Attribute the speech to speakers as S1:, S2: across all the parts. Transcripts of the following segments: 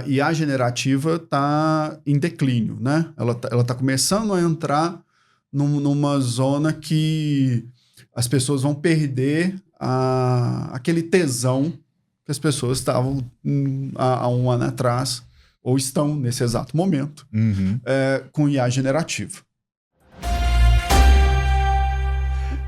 S1: a IA generativa está em declínio, né? Ela tá começando a entrar numa zona que as pessoas vão perder aquele tesão que as pessoas estavam há um ano atrás, ou estão nesse exato momento, com IA generativa.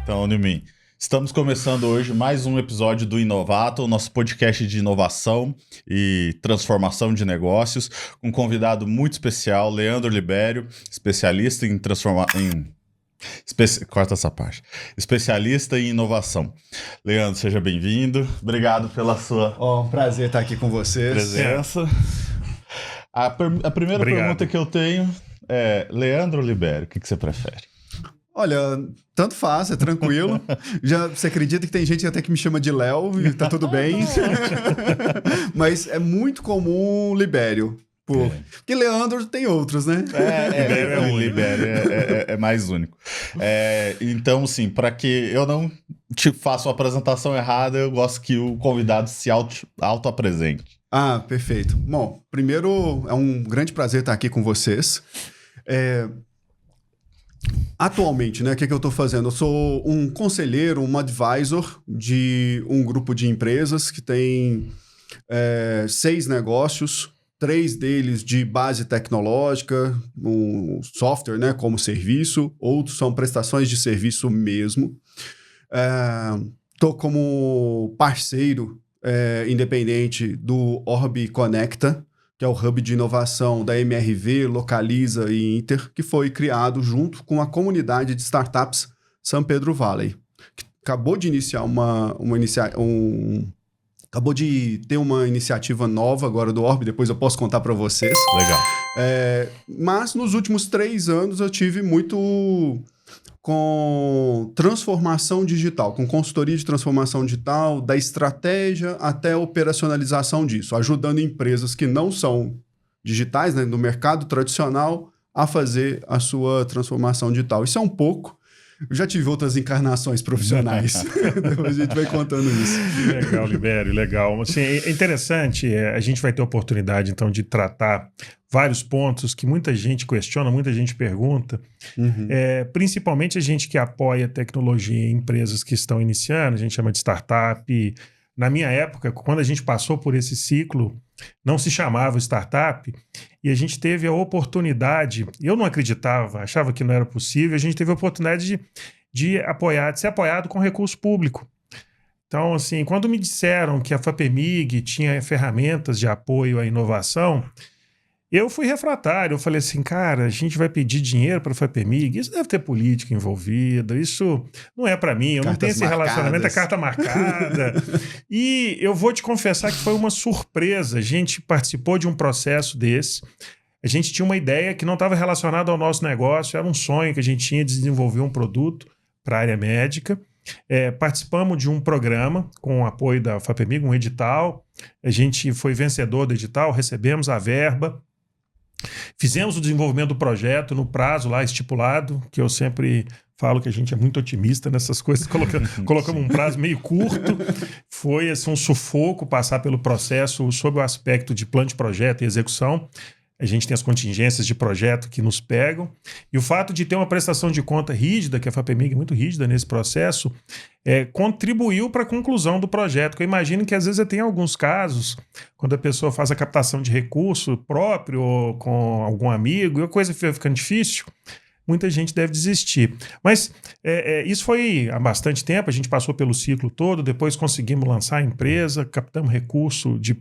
S2: Então, Nilmin, estamos começando hoje mais um episódio do Inovato, o nosso podcast de inovação e transformação de negócios, com um convidado muito especial, Leandro Libério, especialista em corta essa parte. Especialista em inovação. Leandro, seja bem-vindo. Obrigado pela sua
S1: Um prazer estar aqui com vocês.
S2: presença. A primeira pergunta que eu tenho é: Leandro ou Libério, o que você prefere?
S1: Olha, tanto faz, é tranquilo. Você acredita que tem gente até que me chama de Léo e tá tudo bem. Mas é muito comum Libério. Porque Leandro tem outros, né?
S2: Libério é mais único. Então, sim, para que eu não te faça uma apresentação errada, eu gosto que o convidado se auto-apresente.
S1: Perfeito. Bom, primeiro, é um grande prazer estar aqui com vocês. Atualmente, né, o que eu estou fazendo? Eu sou um conselheiro, um advisor de um grupo de empresas que tem 6 negócios, 3 deles de base tecnológica, um software, né, como serviço, outros são prestações de serviço mesmo. Estou como parceiro independente do Orb Conecta, que é o hub de inovação da MRV, Localiza e Inter, que foi criado junto com a comunidade de startups San Pedro Valley, que acabou de iniciar acabou de ter uma iniciativa nova agora do Orb, depois eu posso contar para vocês.
S2: Legal.
S1: Mas nos últimos 3 anos eu tive muito com transformação digital, com consultoria de transformação digital, da estratégia até a operacionalização disso, ajudando empresas que não são digitais, né, no mercado tradicional, a fazer a sua transformação digital. Isso é um pouco. Eu já tive outras encarnações profissionais. Depois a gente vai contando isso.
S3: Legal, Libério, legal. Assim, é interessante, a gente vai ter oportunidade, então, de tratar vários pontos que muita gente questiona, muita gente pergunta, principalmente a gente que apoia tecnologia em empresas que estão iniciando, a gente chama de startup. Na minha época, quando a gente passou por esse ciclo, não se chamava startup, e a gente teve a oportunidade, eu não acreditava, achava que não era possível, a gente teve a oportunidade de ser apoiado com recurso público. Então, assim, quando me disseram que a FAPEMIG tinha ferramentas de apoio à inovação, eu fui refratário. Eu falei assim, cara, a gente vai pedir dinheiro para a FAPEMIG, isso deve ter política envolvida, isso não é para mim, eu não tenho esse relacionamento, é carta marcada. E eu vou te confessar que foi uma surpresa. A gente participou de um processo desse, a gente tinha uma ideia que não estava relacionada ao nosso negócio, era um sonho que a gente tinha de desenvolver um produto para a área médica. Participamos de um programa com o apoio da FAPEMIG, um edital, a gente foi vencedor do edital, recebemos a verba, fizemos o desenvolvimento do projeto no prazo lá estipulado, que eu sempre falo que a gente é muito otimista nessas coisas, colocamos um prazo meio curto, foi assim, um sufoco passar pelo processo sob o aspecto de plano de projeto e execução. A gente tem as contingências de projeto que nos pegam, e o fato de ter uma prestação de conta rígida, que a FAPEMIG é muito rígida nesse processo, contribuiu para a conclusão do projeto. Eu imagino que às vezes tem alguns casos, quando a pessoa faz a captação de recurso próprio ou com algum amigo, e a coisa fica ficando difícil, muita gente deve desistir. Mas isso foi há bastante tempo, a gente passou pelo ciclo todo, depois conseguimos lançar a empresa, captamos recurso de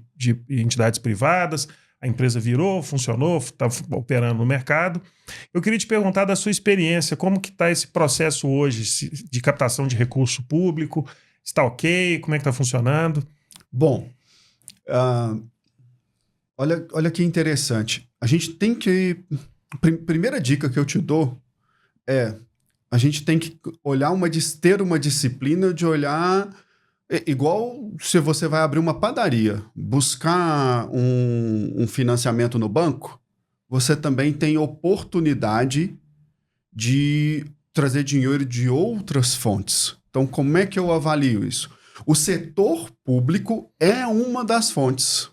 S3: entidades privadas, a empresa virou, funcionou, está operando no mercado. Eu queria te perguntar da sua experiência, como que está esse processo hoje de captação de recurso público? Está ok? Como é que está funcionando?
S1: Bom, olha que interessante. A gente tem que... Primeira dica que eu te dou a gente tem que ter uma disciplina de olhar... Igual se você vai abrir uma padaria, buscar um financiamento no banco, você também tem oportunidade de trazer dinheiro de outras fontes. Então, como é que eu avalio isso? O setor público é uma das fontes.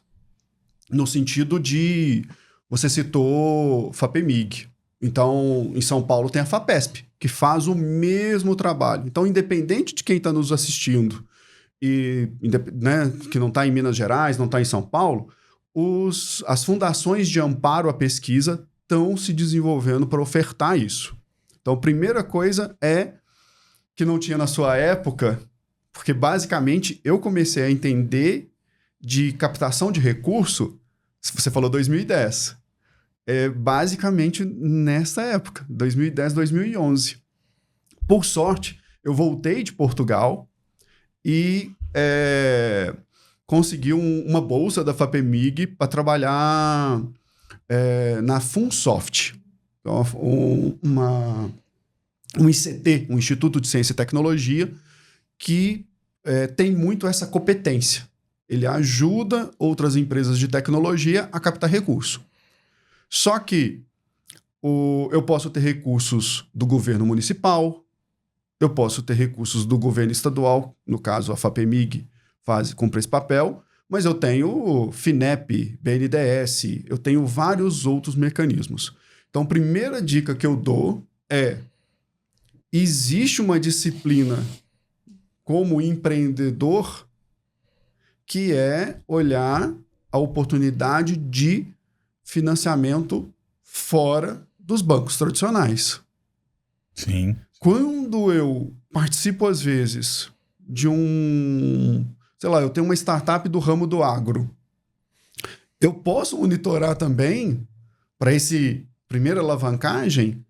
S1: no sentido de... Você citou FAPEMIG. Então, em São Paulo tem a FAPESP, que faz o mesmo trabalho. Então, independente de quem está nos assistindo, né, que não está em Minas Gerais, não está em São Paulo, as fundações de amparo à pesquisa estão se desenvolvendo para ofertar isso. Então, a primeira coisa é que não tinha na sua época, porque basicamente eu comecei a entender de captação de recurso, você falou 2010, basicamente nessa época, 2010, 2011. Por sorte, eu voltei de Portugal e consegui uma bolsa da FAPEMIG para trabalhar na Funsoft, um ICT, um Instituto de Ciência e Tecnologia, que tem muito essa competência. Ele ajuda outras empresas de tecnologia a captar recurso. Só que eu posso ter recursos do governo municipal, eu posso ter recursos do governo estadual, no caso a FAPEMIG cumpre esse papel, mas eu tenho FINEP, BNDES, eu tenho vários outros mecanismos. Então, a primeira dica que eu dou existe uma disciplina como empreendedor que é olhar a oportunidade de financiamento fora dos bancos tradicionais.
S2: Sim.
S1: Quando eu participo, às vezes, de eu tenho uma startup do ramo do agro, eu posso monitorar também, para esse primeira alavancagem,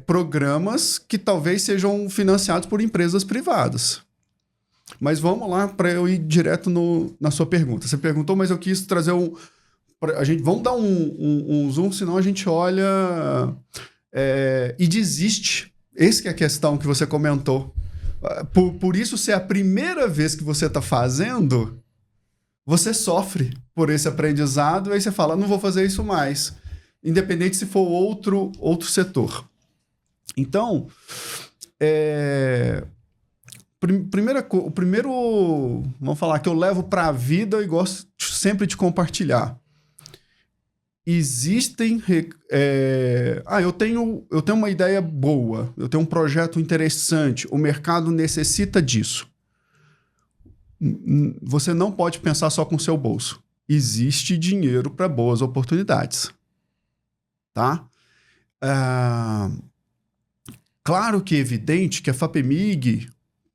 S1: programas que talvez sejam financiados por empresas privadas. Mas vamos lá para eu ir direto na sua pergunta. Você perguntou, mas eu quis trazer vamos dar um zoom, senão a gente olha e desiste. Essa que é a questão que você comentou. Por isso ser a primeira vez que você está fazendo, você sofre por esse aprendizado, e aí você fala, não vou fazer isso mais. Independente se for outro setor. Então, o primeiro, vamos falar, que eu levo para a vida e gosto sempre de compartilhar. Existem... eu tenho uma ideia boa, eu tenho um projeto interessante, o mercado necessita disso. Você não pode pensar só com o seu bolso. Existe dinheiro para boas oportunidades. Tá? Claro que é evidente que a FAPEMIG,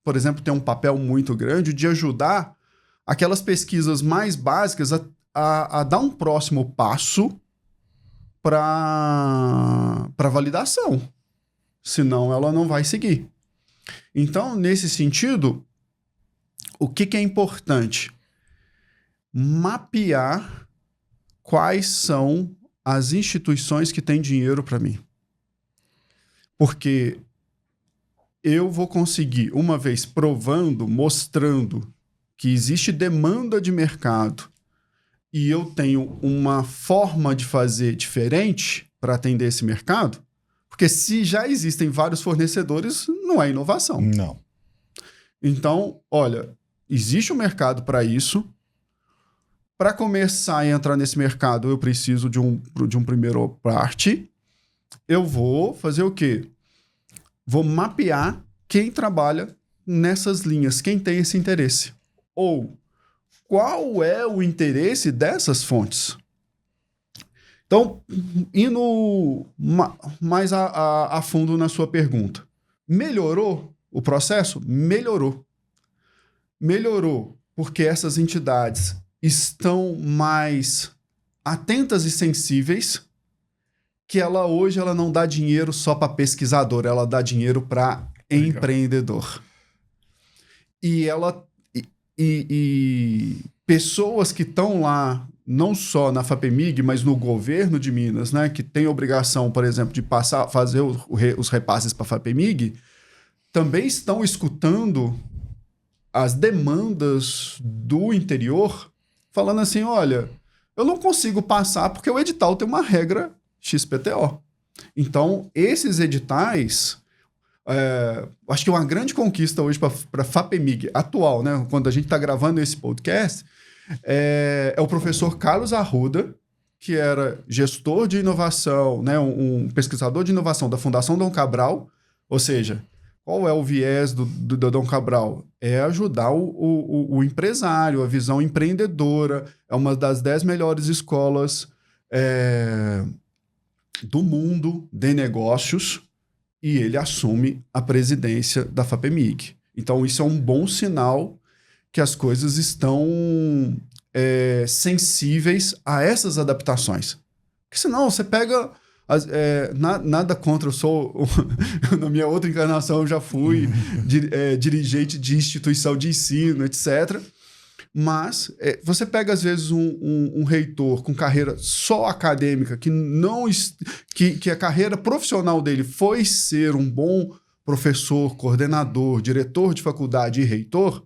S1: por exemplo, tem um papel muito grande de ajudar aquelas pesquisas mais básicas a dar um próximo passo para validação. Senão ela não vai seguir. Então, nesse sentido, o que é importante? Mapear quais são as instituições que têm dinheiro para mim. Porque eu vou conseguir, uma vez provando, mostrando que existe demanda de mercado e eu tenho uma forma de fazer diferente para atender esse mercado, porque se já existem vários fornecedores, não é inovação.
S2: Não.
S1: Então, olha, existe um mercado para isso. Para começar a entrar nesse mercado, eu preciso de um primeiro parte. Eu vou fazer o quê? Vou mapear quem trabalha nessas linhas, quem tem esse interesse. Ou qual é o interesse dessas fontes? Então, indo mais a fundo na sua pergunta. Melhorou o processo? Melhorou. Melhorou porque essas entidades estão mais atentas e sensíveis, que hoje ela não dá dinheiro só para pesquisador, ela dá dinheiro para empreendedor. E pessoas que estão lá, não só na FAPEMIG, mas no governo de Minas, né, que tem obrigação, por exemplo, de fazer os repasses para a FAPEMIG, também estão escutando as demandas do interior, falando assim, olha, eu não consigo passar porque o edital tem uma regra XPTO. Então, esses editais, acho que uma grande conquista hoje para a FAPEMIG atual, né, quando a gente está gravando esse podcast, é o professor Carlos Arruda, que era gestor de inovação, né, um pesquisador de inovação da Fundação Dom Cabral. Ou seja, qual é o viés do Dom Cabral? É ajudar o empresário, a visão empreendedora. É uma das 10 melhores escolas do mundo de negócios, e ele assume a presidência da FAPEMIG. Então, isso é um bom sinal que as coisas estão sensíveis a essas adaptações. Porque senão você pega... nada contra, eu sou... na minha outra encarnação eu já fui dirigente de instituição de ensino, etc. Mas você pega, às vezes, um reitor com carreira só acadêmica, que a carreira profissional dele foi ser um bom professor, coordenador, diretor de faculdade e reitor,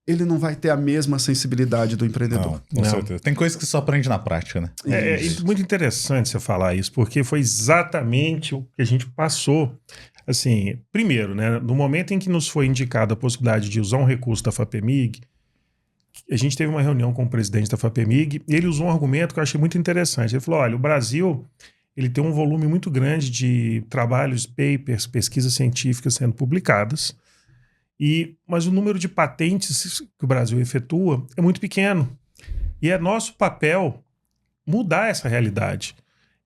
S1: ele não vai ter a mesma sensibilidade do empreendedor.
S2: Não, com certeza. Tem coisas que só aprende na prática, né?
S3: É muito interessante você falar isso, porque foi exatamente o que a gente passou. Assim, primeiro, né, no momento em que nos foi indicada a possibilidade de usar um recurso da FAPEMIG, a gente teve uma reunião com o presidente da FAPEMIG e ele usou um argumento que eu achei muito interessante. Ele falou, olha, o Brasil ele tem um volume muito grande de trabalhos, papers, pesquisas científicas sendo publicadas, mas o número de patentes que o Brasil efetua é muito pequeno. E é nosso papel mudar essa realidade.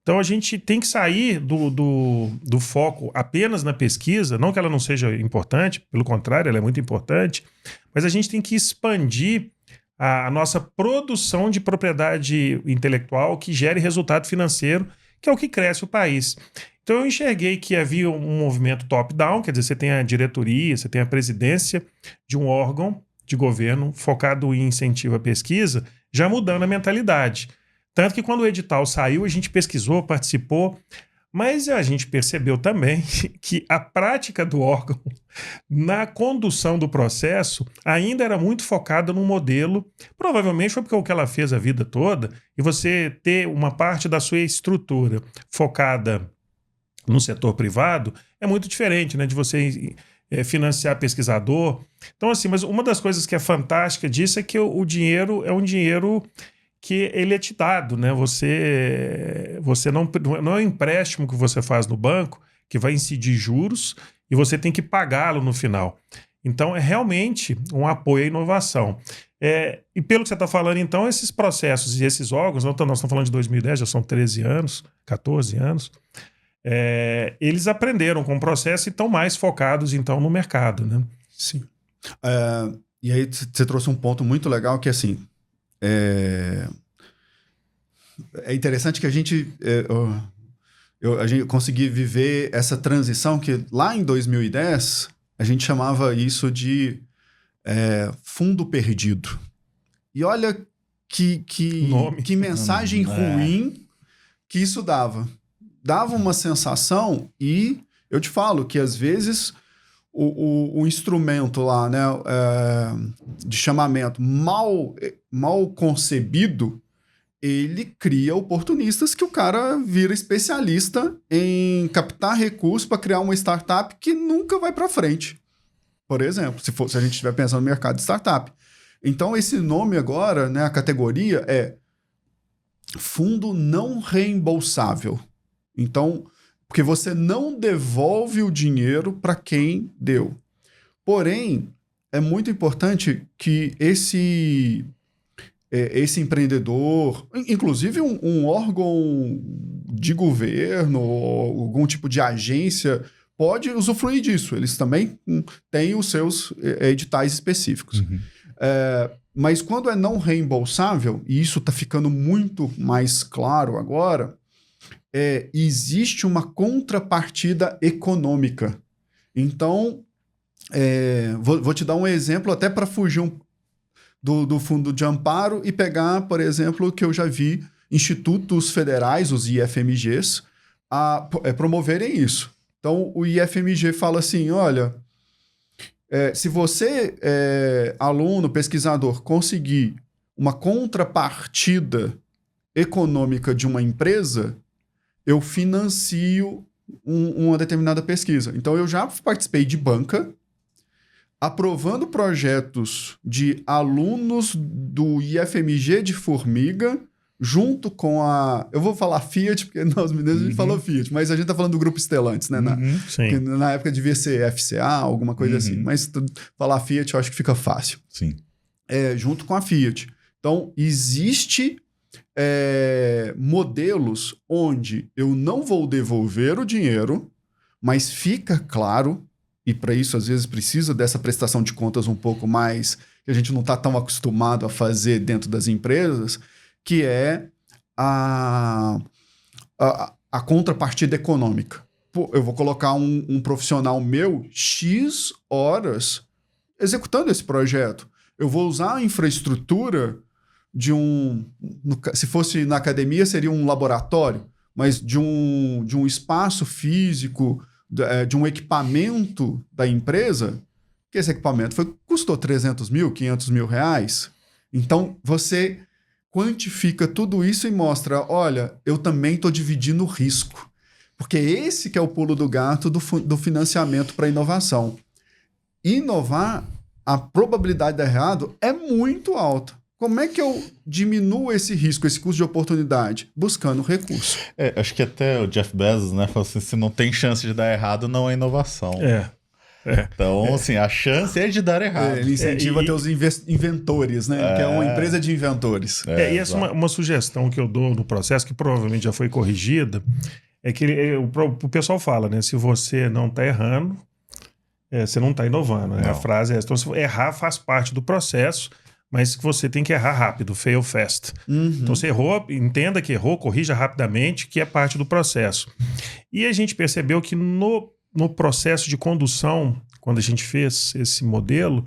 S3: Então a gente tem que sair do foco apenas na pesquisa, não que ela não seja importante, pelo contrário, ela é muito importante, mas a gente tem que expandir a nossa produção de propriedade intelectual que gere resultado financeiro, que é o que cresce o país. Então eu enxerguei que havia um movimento top-down, quer dizer, você tem a diretoria, você tem a presidência de um órgão de governo focado em incentivo à pesquisa, já mudando a mentalidade. Tanto que quando o edital saiu, a gente pesquisou, participou, mas a gente percebeu também que a prática do órgão na condução do processo ainda era muito focada num modelo, provavelmente foi porque o que ela fez a vida toda, e você ter uma parte da sua estrutura focada no setor privado é muito diferente, né, de você financiar pesquisador. Então, assim, mas uma das coisas que é fantástica disso é que o dinheiro é um dinheiro que ele é te dado, né? Você não é um empréstimo que você faz no banco que vai incidir juros e você tem que pagá-lo no final. Então, é realmente um apoio à inovação. E pelo que você está falando, então, esses processos e esses órgãos, nós estamos falando de 2010, já são 13 anos, 14 anos, eles aprenderam com o processo e estão mais focados, então, no mercado, né?
S1: Sim. E aí você trouxe um ponto muito legal que, assim, é interessante que a gente consegui viver essa transição que lá em 2010 a gente chamava isso de fundo perdido. E olha que mensagem ruim que isso dava. Dava uma sensação, e eu te falo que às vezes o instrumento lá, né, de chamamento mal concebido, ele cria oportunistas que o cara vira especialista em captar recursos para criar uma startup que nunca vai para frente. Por exemplo, se a gente estiver pensando no mercado de startup. Então, esse nome agora, né, a categoria é fundo não reembolsável. Então, porque você não devolve o dinheiro para quem deu. Porém, é muito importante que esse empreendedor, inclusive um órgão de governo ou algum tipo de agência, pode usufruir disso. Eles também têm os seus editais específicos.
S2: Uhum.
S1: Mas quando é não reembolsável, e isso está ficando muito mais claro agora, existe uma contrapartida econômica. Então, vou te dar um exemplo até para fugir do fundo de amparo e pegar, por exemplo, o que eu já vi institutos federais, os IFMGs, promoverem isso. Então, o IFMG fala assim, olha, se você, aluno, pesquisador, conseguir uma contrapartida econômica de uma empresa, eu financio uma determinada pesquisa. Então, eu já participei de banca, aprovando projetos de alunos do IFMG de Formiga, junto com a... Eu vou falar Fiat, porque nós mineiros a gente falou Fiat, mas a gente tá falando do Grupo Stellantis, né?
S3: Sim.
S1: Na época devia ser FCA, alguma coisa assim. Mas falar Fiat eu acho que fica fácil.
S2: Sim.
S1: Junto com a Fiat. Então, existe modelos onde eu não vou devolver o dinheiro, mas fica claro, e para isso às vezes precisa dessa prestação de contas um pouco mais, que a gente não está tão acostumado a fazer dentro das empresas, que é a contrapartida econômica. Pô, eu vou colocar um profissional meu X horas executando esse projeto. Eu vou usar a infraestrutura de se fosse na academia, seria um laboratório, mas de um espaço físico, de um equipamento da empresa, que esse equipamento custou 300 mil, 500 mil reais. Então, você quantifica tudo isso e mostra, olha, eu também estou dividindo o risco. Porque esse que é o pulo do gato do financiamento para inovação. Inovar, a probabilidade de dar errado é muito alta. Como é que eu diminuo esse risco, esse custo de oportunidade? Buscando recurso.
S2: Acho que até o Jeff Bezos, né, falou assim, se não tem chance de dar errado, não é inovação. Então, assim, a chance é de dar errado.
S1: Ele incentiva a ter os inventores, né? Que é uma empresa de inventores.
S3: E essa é uma sugestão que eu dou no processo, que provavelmente já foi corrigida, é que o pessoal fala, né? Se você não está errando, você não está inovando. Né? A frase é essa. Então, se errar faz parte do processo, mas que você tem que errar rápido, fail fast. Então, você errou, entenda que errou, corrija rapidamente, que é parte do processo. E a gente percebeu que no processo de condução, quando a gente fez esse modelo,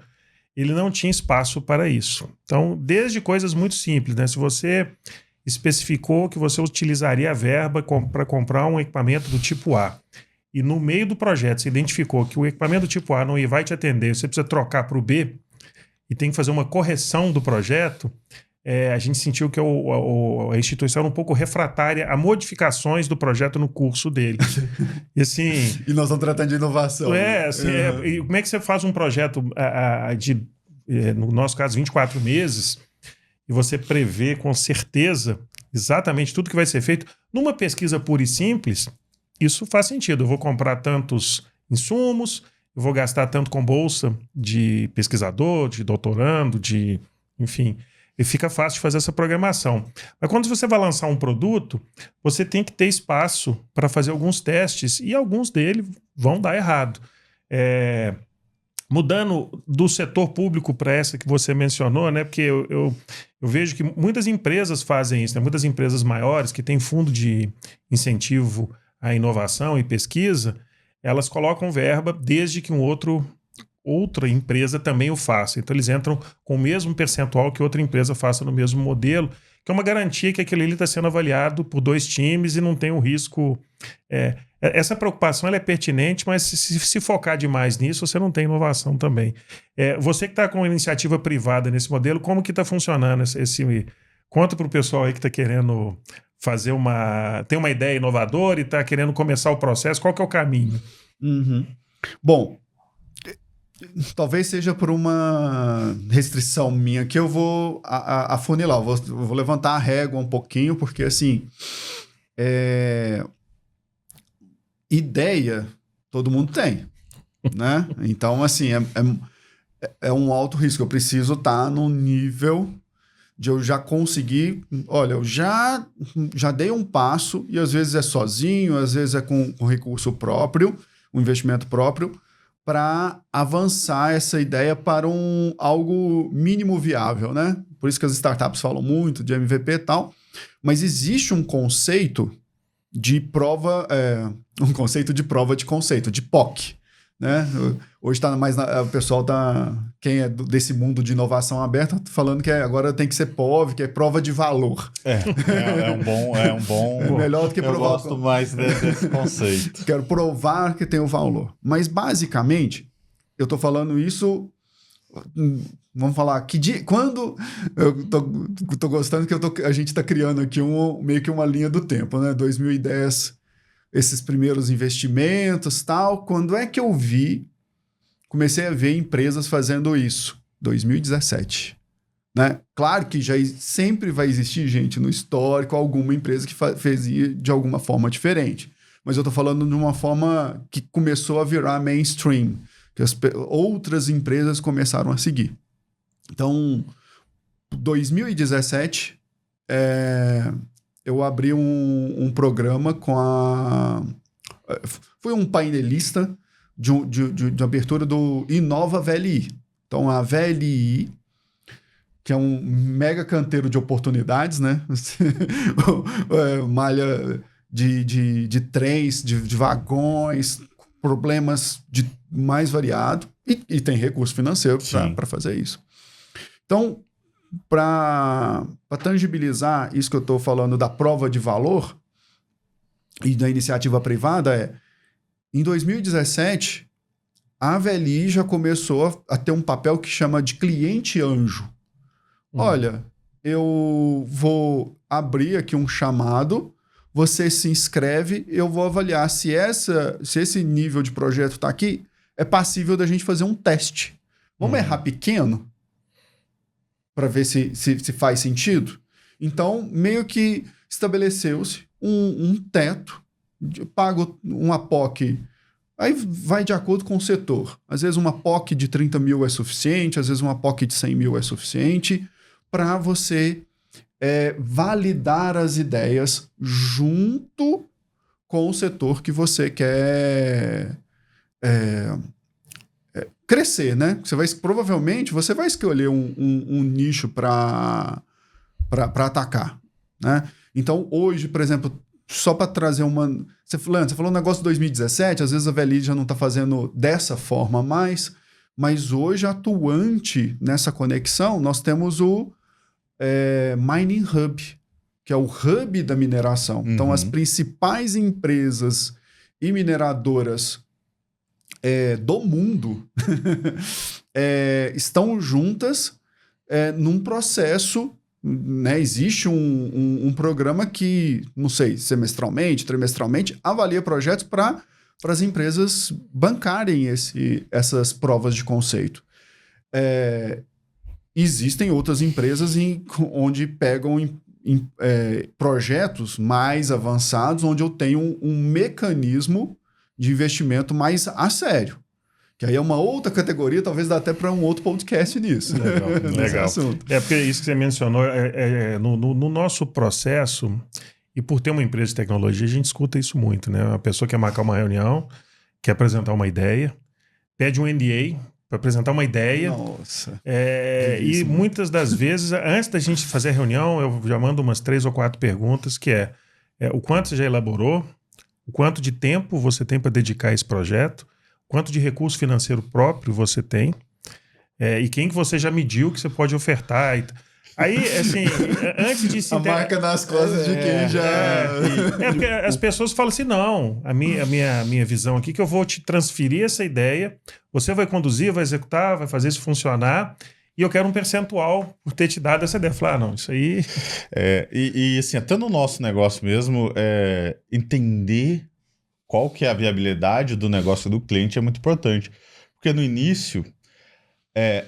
S3: ele não tinha espaço para isso. Então, desde coisas muito simples, né? Se você especificou que você utilizaria a verba para comprar um equipamento do tipo A, e no meio do projeto você identificou que o equipamento do tipo A não vai te atender, você precisa trocar para o B, e tem que fazer uma correção do projeto, a gente sentiu que a instituição era um pouco refratária a modificações do projeto no curso dele. E assim...
S1: E nós estamos tratando de inovação.
S3: E como é que você faz um projeto no nosso caso, 24 meses, e você prevê com certeza exatamente tudo que vai ser feito numa pesquisa pura e simples? Isso faz sentido. Eu vou comprar tantos insumos, eu vou gastar tanto com bolsa de pesquisador, de doutorando, enfim... E fica fácil de fazer essa programação. Mas quando você vai lançar um produto, você tem que ter espaço para fazer alguns testes e alguns deles vão dar errado. Mudando do setor público para essa que você mencionou, né? Porque eu vejo que muitas empresas fazem isso, né? Muitas empresas maiores que têm fundo de incentivo à inovação e pesquisa, elas colocam verba desde que outra empresa também o faça. Então, eles entram com o mesmo percentual que outra empresa faça no mesmo modelo, que é uma garantia que aquele ali está sendo avaliado por 2 times e não tem um risco... Essa preocupação ela é pertinente, mas se focar demais nisso, você não tem inovação também. Você que está com iniciativa privada nesse modelo, como que está funcionando Conta para o pessoal aí que está querendo tem uma ideia inovadora e está querendo começar o processo, qual que é o caminho?
S1: Bom, talvez seja por uma restrição minha que eu vou afunilar, eu vou levantar a régua um pouquinho, porque assim, ideia todo mundo tem, né? Então, assim, é um alto risco. Eu preciso estar no nível de eu já conseguir... Olha, eu já dei um passo, e às vezes é sozinho, às vezes é com recurso próprio, um investimento próprio, para avançar essa ideia para algo mínimo viável, né? Por isso que as startups falam muito de MVP e tal, mas existe um conceito de prova, de conceito, de POC, né? Hoje está mais o pessoal quem é desse mundo de inovação aberta falando que agora tem que ser POV, que é prova de valor.
S2: É um bom.
S1: Melhor do que provar.
S2: Eu gosto mais desse conceito.
S1: Quero provar que tem o valor. Mas basicamente, eu estou falando isso. Vamos falar quando eu tô gostando que a gente está criando aqui meio que uma linha do tempo, né? 2010, esses primeiros investimentos, tal. Quando é que eu vi comecei a ver empresas fazendo isso. 2017. Né? Claro que sempre vai existir gente no histórico, alguma empresa que fez de alguma forma diferente. Mas eu estou falando de uma forma que começou a virar mainstream, que outras empresas começaram a seguir. Então, 2017, eu abri um programa com Fui um painelista de abertura do Inova VLI. Então, a VLI, que é um mega canteiro de oportunidades, né? Malha de trens, de vagões, problemas mais variados, e tem recurso financeiro para fazer isso. Então, para tangibilizar isso que eu estou falando da prova de valor e da iniciativa privada, em 2017, a VLI já começou a ter um papel que chama de cliente anjo. Olha, eu vou abrir aqui um chamado, você se inscreve, eu vou avaliar se esse nível de projeto está aqui, é passível da gente fazer um teste. Vamos errar pequeno para ver se faz sentido? Então, meio que estabeleceu-se um teto, pago uma POC, aí vai de acordo com o setor. Às vezes uma POC de 30 mil é suficiente, às vezes uma POC de 100 mil é suficiente, para você validar as ideias junto com o setor que você quer crescer, né? Provavelmente você vai escolher um nicho para atacar, né? Então, hoje, por exemplo, só para trazer Você falou um negócio de 2017, às vezes a VLI já não está fazendo dessa forma mais, mas hoje, atuante nessa conexão, nós temos o Mining Hub, que é o hub da mineração. Então, as principais empresas e mineradoras do mundo estão juntas num processo, né? Existe um programa que, não sei, semestralmente, trimestralmente, avalia projetos para as empresas bancarem essas provas de conceito. Existem outras empresas onde pegam projetos mais avançados, onde eu tenho um mecanismo de investimento mais a sério. Que aí é uma outra categoria, talvez dá até para um outro podcast nisso.
S3: Legal. Porque isso que você mencionou, no nosso processo, e por ter uma empresa de tecnologia, a gente escuta isso muito, né? A pessoa quer marcar uma reunião, quer apresentar uma ideia, pede um NDA para apresentar uma ideia.
S1: Nossa.
S3: E muitas das vezes, antes da gente fazer a reunião, eu já mando umas 3 ou 4 perguntas, que o quanto você já elaborou, o quanto de tempo você tem para dedicar a esse projeto, quanto de recurso financeiro próprio você tem, e quem que você já mediu que você pode ofertar. Aí, assim, antes de se...
S1: A marca nas costas de quem já...
S3: porque as pessoas falam assim, não, a minha visão aqui é que eu vou te transferir essa ideia, você vai conduzir, vai executar, vai fazer isso funcionar, e eu quero um percentual por ter te dado essa ideia. Falar, não, isso aí...
S2: E assim, até no nosso negócio mesmo, entender qual que é a viabilidade do negócio do cliente é muito importante. Porque no início,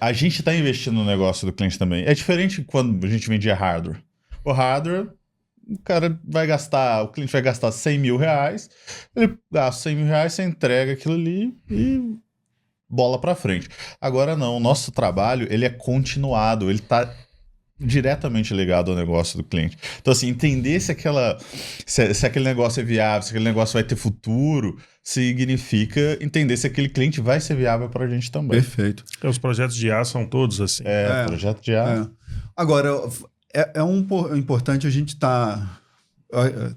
S2: a gente está investindo no negócio do cliente também. É diferente quando a gente vendia hardware. O hardware, o cliente vai gastar 100 mil reais, ele gasta 100 mil reais, você entrega aquilo ali e bola para frente. Agora não, o nosso trabalho ele é continuado, ele está diretamente ligado ao negócio do cliente. Então, assim, entender se aquele negócio é viável, se aquele negócio vai ter futuro, significa entender se aquele cliente vai ser viável para a gente também.
S1: Perfeito.
S3: Os projetos de IA são todos assim.
S2: Projeto de IA.
S1: Agora, importante a gente estar...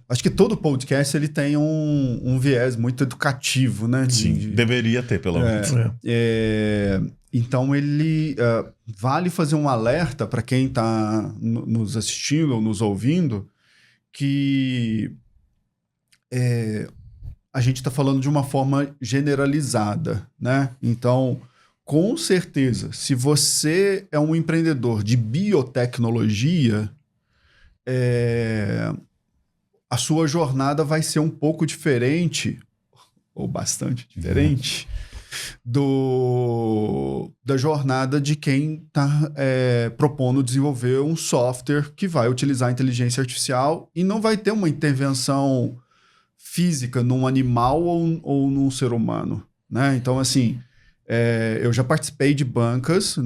S1: Acho que todo podcast ele tem um viés muito educativo, né?
S2: Sim, deveria ter, pelo menos.
S1: Então, ele vale fazer um alerta para quem está nos assistindo ou nos ouvindo que a gente está falando de uma forma generalizada, né? Então, com certeza, se você é um empreendedor de biotecnologia, a sua jornada vai ser um pouco diferente, ou bastante diferente, da jornada de quem está propondo desenvolver um software que vai utilizar a inteligência artificial e não vai ter uma intervenção física num animal ou num ser humano, né? Então, assim, eu já participei de bancas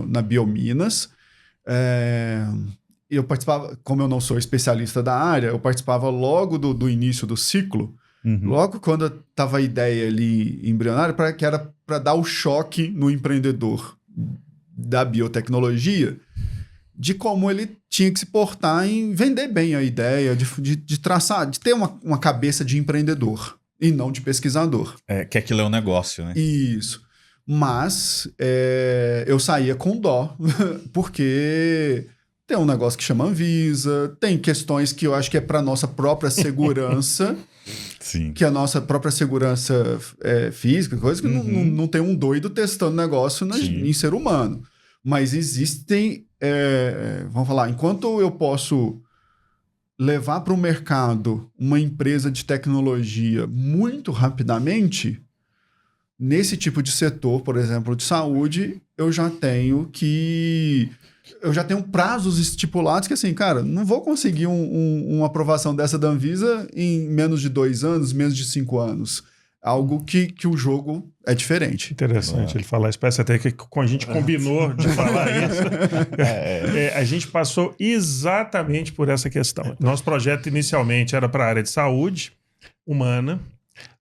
S1: na Biominas. Eu participava, como eu não sou especialista da área, eu participava logo do início do ciclo. Logo quando estava a ideia ali embrionária, que era para dar o choque no empreendedor da biotecnologia, de como ele tinha que se portar em vender bem a ideia, de traçar, de ter uma cabeça de empreendedor e não de pesquisador.
S2: Que aquilo é um negócio, né?
S1: Isso. Mas eu saía com dó, porque tem um negócio que chama Anvisa, tem questões que eu acho que é para nossa própria segurança.
S2: Sim.
S1: Que a nossa própria segurança física, coisa que não tem um doido testando negócio em ser humano. Mas existem, vamos falar, enquanto eu posso levar para o mercado uma empresa de tecnologia muito rapidamente, nesse tipo de setor, por exemplo, de saúde, eu já tenho prazos estipulados que, assim, cara, não vou conseguir uma aprovação dessa da Anvisa em menos de 2 anos, menos de 5 anos. Algo que o jogo é diferente.
S3: Interessante ele falar isso. Parece até que a gente combinou de falar isso. A gente passou exatamente por essa questão. Nosso projeto inicialmente era para a área de saúde humana.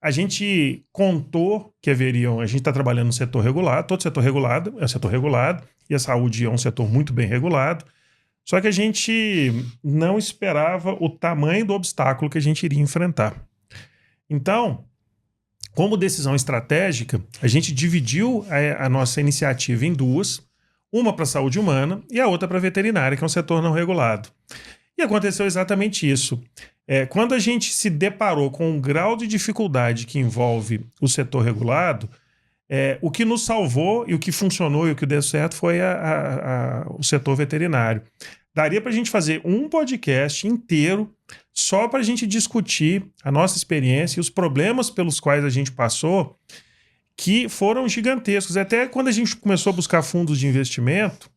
S3: A gente contou que haveriam... A gente está trabalhando no setor regulado. Todo setor regulado é um setor regulado. E a saúde é um setor muito bem regulado. Só que a gente não esperava o tamanho do obstáculo que a gente iria enfrentar. Então, como decisão estratégica, a gente dividiu a nossa iniciativa em duas. Uma para a saúde humana e a outra para a veterinária, que é um setor não regulado. E aconteceu exatamente isso. Quando a gente se deparou com um grau de dificuldade que envolve o setor regulado, o que nos salvou e o que funcionou e o que deu certo foi o setor veterinário. Daria para a gente fazer um podcast inteiro só para a gente discutir a nossa experiência e os problemas pelos quais a gente passou, que foram gigantescos. Até quando a gente começou a buscar fundos de investimento,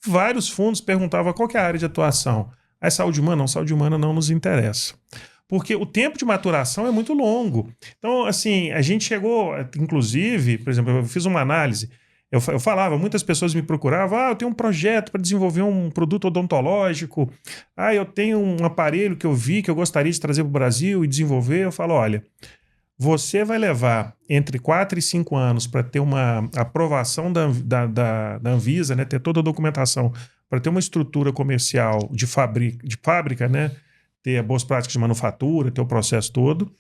S3: vários fundos perguntavam qual que é a área de atuação. A saúde humana? Não, saúde humana não nos interessa. Porque o tempo de maturação é muito longo. Então, assim, a gente chegou, inclusive, por exemplo, eu fiz uma análise, eu falava, muitas pessoas me procuravam, eu tenho um projeto para desenvolver um produto odontológico, eu tenho um aparelho que eu vi que eu gostaria de trazer para o Brasil e desenvolver. Eu falo, olha, você vai levar entre 4 e 5 anos para ter uma aprovação da Anvisa, né, ter toda a documentação, para ter uma estrutura comercial de fábrica, né, ter boas práticas de manufatura, ter o processo todo.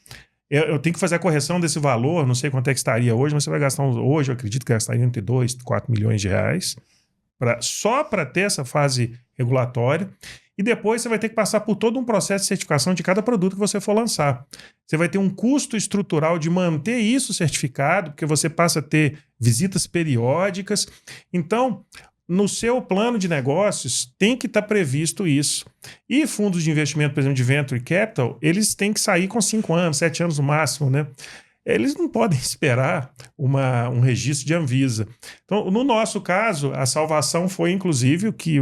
S3: Eu tenho que fazer a correção desse valor, não sei quanto é que estaria hoje, mas você vai gastar hoje, eu acredito que gastaria entre 2 e 4 milhões de reais só para ter essa fase regulatória. E depois você vai ter que passar por todo um processo de certificação de cada produto que você for lançar. Você vai ter um custo estrutural de manter isso certificado, porque você passa a ter visitas periódicas. Então, no seu plano de negócios, tem que estar previsto isso. E fundos de investimento, por exemplo, de Venture Capital, eles têm que sair com 5 anos, 7 anos no máximo, né? Eles não podem esperar um registro de Anvisa. Então, no nosso caso, a salvação foi, inclusive, o que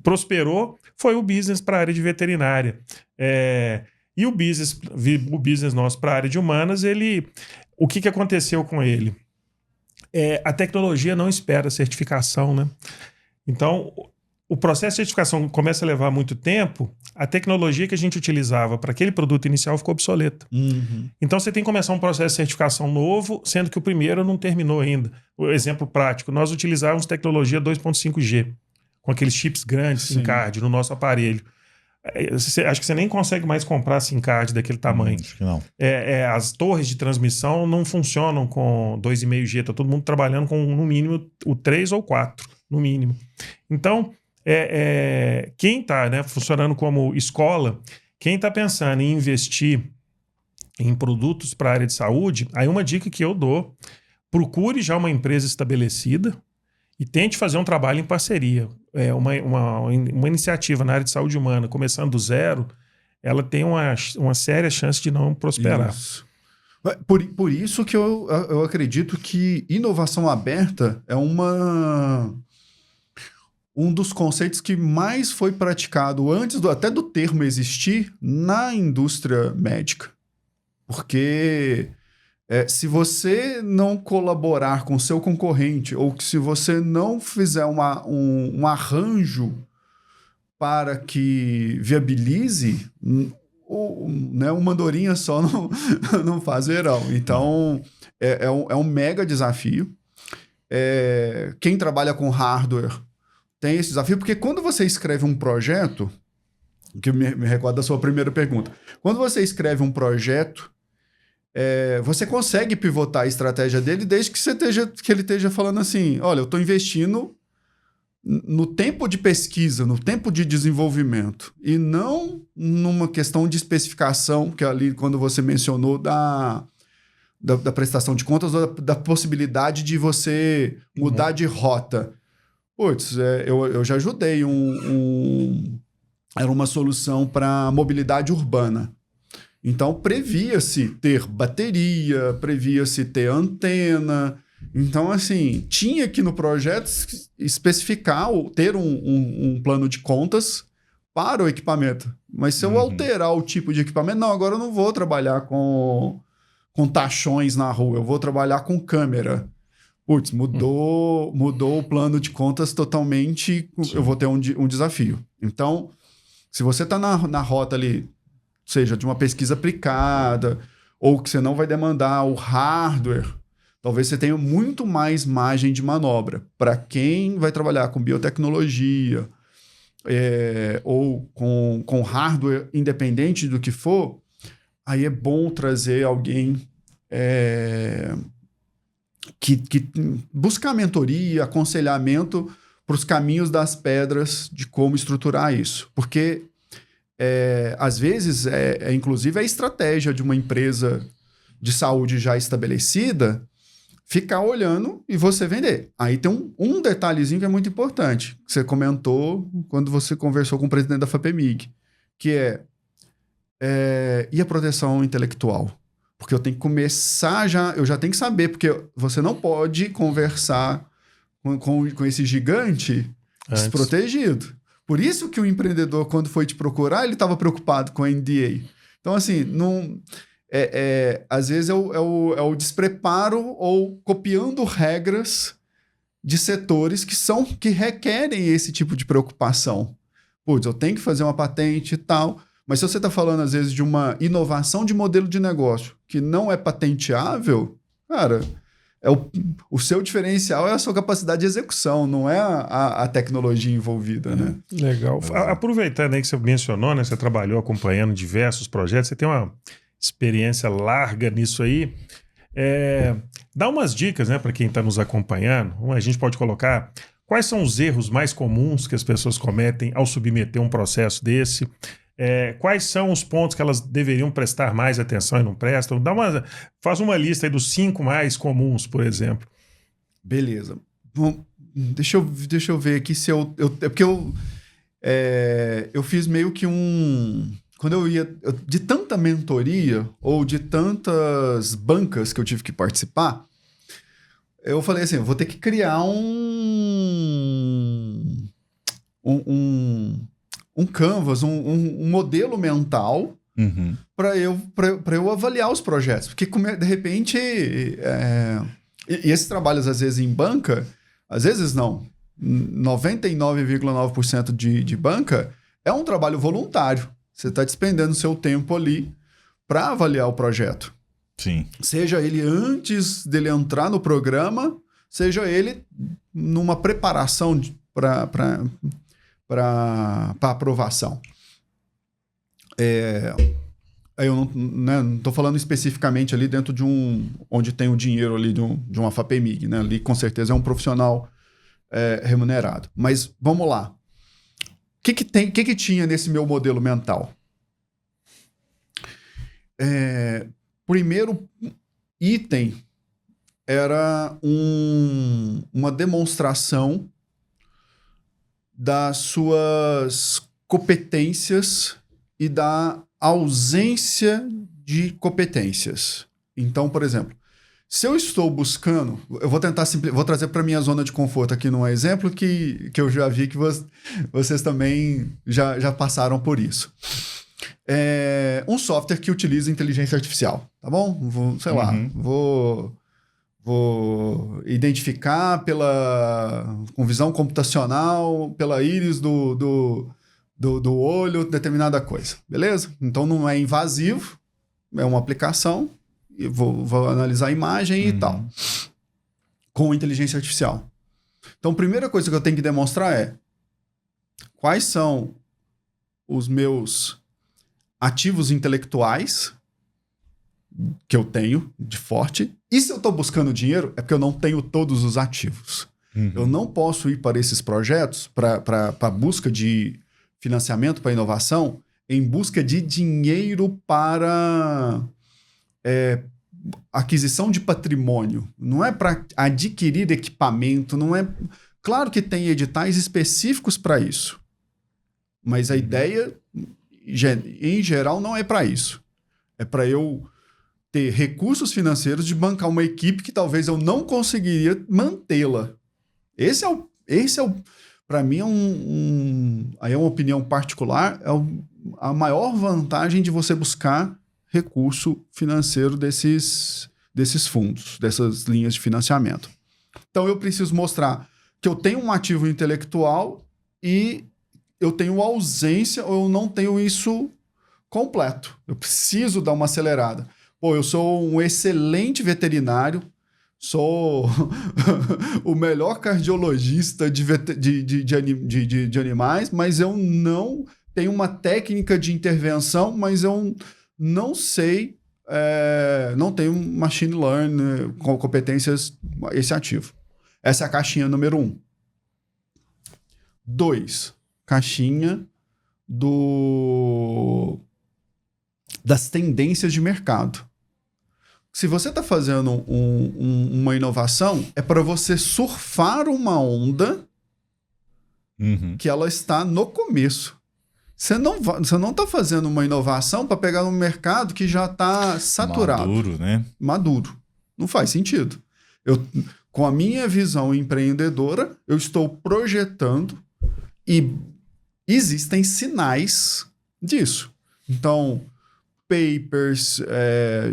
S3: prosperou foi o business para a área de veterinária. E o business nosso para a área de humanas, o que aconteceu com ele? A tecnologia não espera certificação, né? Então, o processo de certificação começa a levar muito tempo, a tecnologia que a gente utilizava para aquele produto inicial ficou obsoleta. Então, você tem que começar um processo de certificação novo, sendo que o primeiro não terminou ainda. O exemplo prático, nós utilizávamos tecnologia 2.5G, com aqueles chips grandes, SIM card, no nosso aparelho. Acho que você nem consegue mais comprar SIM card daquele tamanho.
S2: Acho que não.
S3: As torres de transmissão não funcionam com 2,5G. Está todo mundo trabalhando com, no mínimo, o 3 ou 4, no mínimo. Então, quem está, né, funcionando como escola, quem está pensando em investir em produtos para a área de saúde, aí uma dica que eu dou, procure já uma empresa estabelecida e tente fazer um trabalho em parceria. Uma iniciativa na área de saúde humana, começando do zero, ela tem uma séria chance de não prosperar.
S1: Isso. Por isso que eu acredito que inovação aberta é um dos conceitos que mais foi praticado antes até do termo existir na indústria médica. Porque se você não colaborar com seu concorrente ou que se você não fizer um arranjo para que viabilize, uma andorinha só não faz verão. Então, é um mega desafio. Quem trabalha com hardware tem esse desafio, porque quando você escreve um projeto, que me recorda da sua primeira pergunta, quando você escreve um projeto, você consegue pivotar a estratégia dele desde que ele esteja falando assim, olha, eu estou investindo no tempo de pesquisa, no tempo de desenvolvimento, e não numa questão de especificação, que ali quando você mencionou da prestação de contas, ou da possibilidade de você mudar de rota. Putz, eu já ajudei era uma solução para mobilidade urbana. Então, previa-se ter bateria, previa-se ter antena. Então, assim, tinha que no projeto especificar, ter um plano de contas para o equipamento. Mas se eu alterar o tipo de equipamento, não, agora eu não vou trabalhar com tachões na rua, eu vou trabalhar com câmera. Putz, mudou o plano de contas totalmente, eu vou ter um desafio. Então, se você está na rota ali, seja de uma pesquisa aplicada, ou que você não vai demandar o hardware, talvez você tenha muito mais margem de manobra. Para quem vai trabalhar com biotecnologia, ou com hardware independente do que for, aí é bom trazer alguém que buscar mentoria, aconselhamento para os caminhos das pedras de como estruturar isso. Porque, às vezes, inclusive, a estratégia de uma empresa de saúde já estabelecida ficar olhando e você vender. Aí tem um detalhezinho que é muito importante, que você comentou quando você conversou com o presidente da FAPEMIG, que e a proteção intelectual? Porque eu tenho que começar eu já tenho que saber, porque você não pode conversar com esse gigante desprotegido. Por isso que o empreendedor, quando foi te procurar, ele estava preocupado com a NDA. Então, assim, às vezes é o despreparo ou copiando regras de setores que requerem esse tipo de preocupação. Putz, eu tenho que fazer uma patente e tal. Mas se você está falando, às vezes, de uma inovação de modelo de negócio que não é patenteável, cara, o seu diferencial é a sua capacidade de execução, não é a tecnologia envolvida, né?
S3: Legal. Aproveitando aí que você mencionou, né? Você trabalhou acompanhando diversos projetos, você tem uma experiência larga nisso aí. Dá umas dicas, né, para quem está nos acompanhando. A gente pode colocar quais são os erros mais comuns que as pessoas cometem ao submeter um processo desse. Quais são os pontos que elas deveriam prestar mais atenção e não prestam? Faz uma lista aí dos 5 mais comuns, por exemplo.
S1: Beleza. Bom, deixa eu ver aqui se porque eu fiz meio que quando eu ia de tanta mentoria ou de tantas bancas que eu tive que participar, eu falei assim, eu vou ter que criar um canvas, um modelo mental para eu avaliar os projetos. Porque, de repente, e esses trabalhos, às vezes, em banca, às vezes não. 99,9% de banca é um trabalho voluntário. Você está despendendo seu tempo ali para avaliar o projeto.
S2: Sim.
S1: Seja ele antes dele entrar no programa, seja ele numa preparação para aprovação. Eu não estou falando especificamente ali dentro de onde tem o dinheiro ali de uma FAPEMIG, né? Ali com certeza é um profissional remunerado. Mas vamos lá. O que tinha nesse meu modelo mental? Primeiro item era uma demonstração das suas competências e da ausência de competências. Então, por exemplo, se eu estou buscando... Eu vou tentar vou trazer para minha zona de conforto aqui num exemplo que eu já vi que vocês também já passaram por isso. Um software que utiliza inteligência artificial, tá bom? Vou identificar com visão computacional, pela íris do olho, determinada coisa, beleza? Então não é invasivo, é uma aplicação, e vou analisar a imagem e tal, com inteligência artificial. Então a primeira coisa que eu tenho que demonstrar é quais são os meus ativos intelectuais que eu tenho de forte. E se eu estou buscando dinheiro, é porque eu não tenho todos os ativos. Eu não posso ir para esses projetos, para a busca de financiamento para inovação, em busca de dinheiro para aquisição de patrimônio. Não é para adquirir equipamento, não é... Claro que tem editais específicos para isso. Mas a ideia, em geral, não é para isso. É para eu ter recursos financeiros de bancar uma equipe que talvez eu não conseguiria mantê-la. Esse é o para mim, aí é uma opinião particular, a maior vantagem de você buscar recurso financeiro desses fundos, dessas linhas de financiamento. Então, eu preciso mostrar que eu tenho um ativo intelectual e eu tenho ausência ou eu não tenho isso completo. Eu preciso dar uma acelerada. Eu sou um excelente veterinário, sou o melhor cardiologista de animais, mas eu não tenho uma técnica de intervenção, mas eu não sei, não tenho machine learning com competências, esse ativo. Essa é a caixinha número 1. 2, caixinha das tendências de mercado. Se você está fazendo uma inovação, é para você surfar uma onda que ela está no começo. Você não está fazendo uma inovação para pegar um mercado que já está saturado.
S2: Maduro, né?
S1: Maduro. Não faz sentido. Com a minha visão empreendedora, eu estou projetando e existem sinais disso. Então... papers,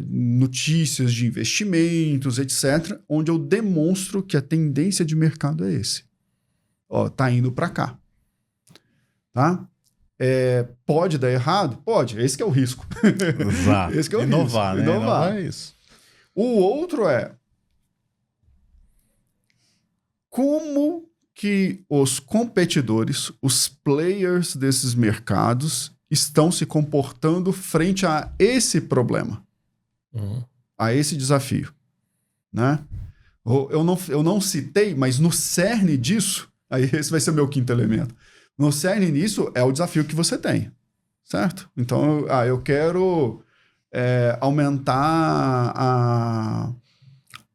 S1: notícias de investimentos, etc., onde eu demonstro que a tendência de mercado é esse. Tá indo para cá. Tá? Pode dar errado? Pode. Esse que é o risco.
S2: Exato.
S1: Esse que é o
S2: inovar,
S1: risco.
S2: Né? Inovar é isso.
S1: O outro é como que os competidores, os players desses mercados estão se comportando frente a esse problema, a esse desafio, né? Eu não citei, mas no cerne disso, aí esse vai ser o meu quinto elemento, no cerne nisso é o desafio que você tem, certo? Então, eu quero aumentar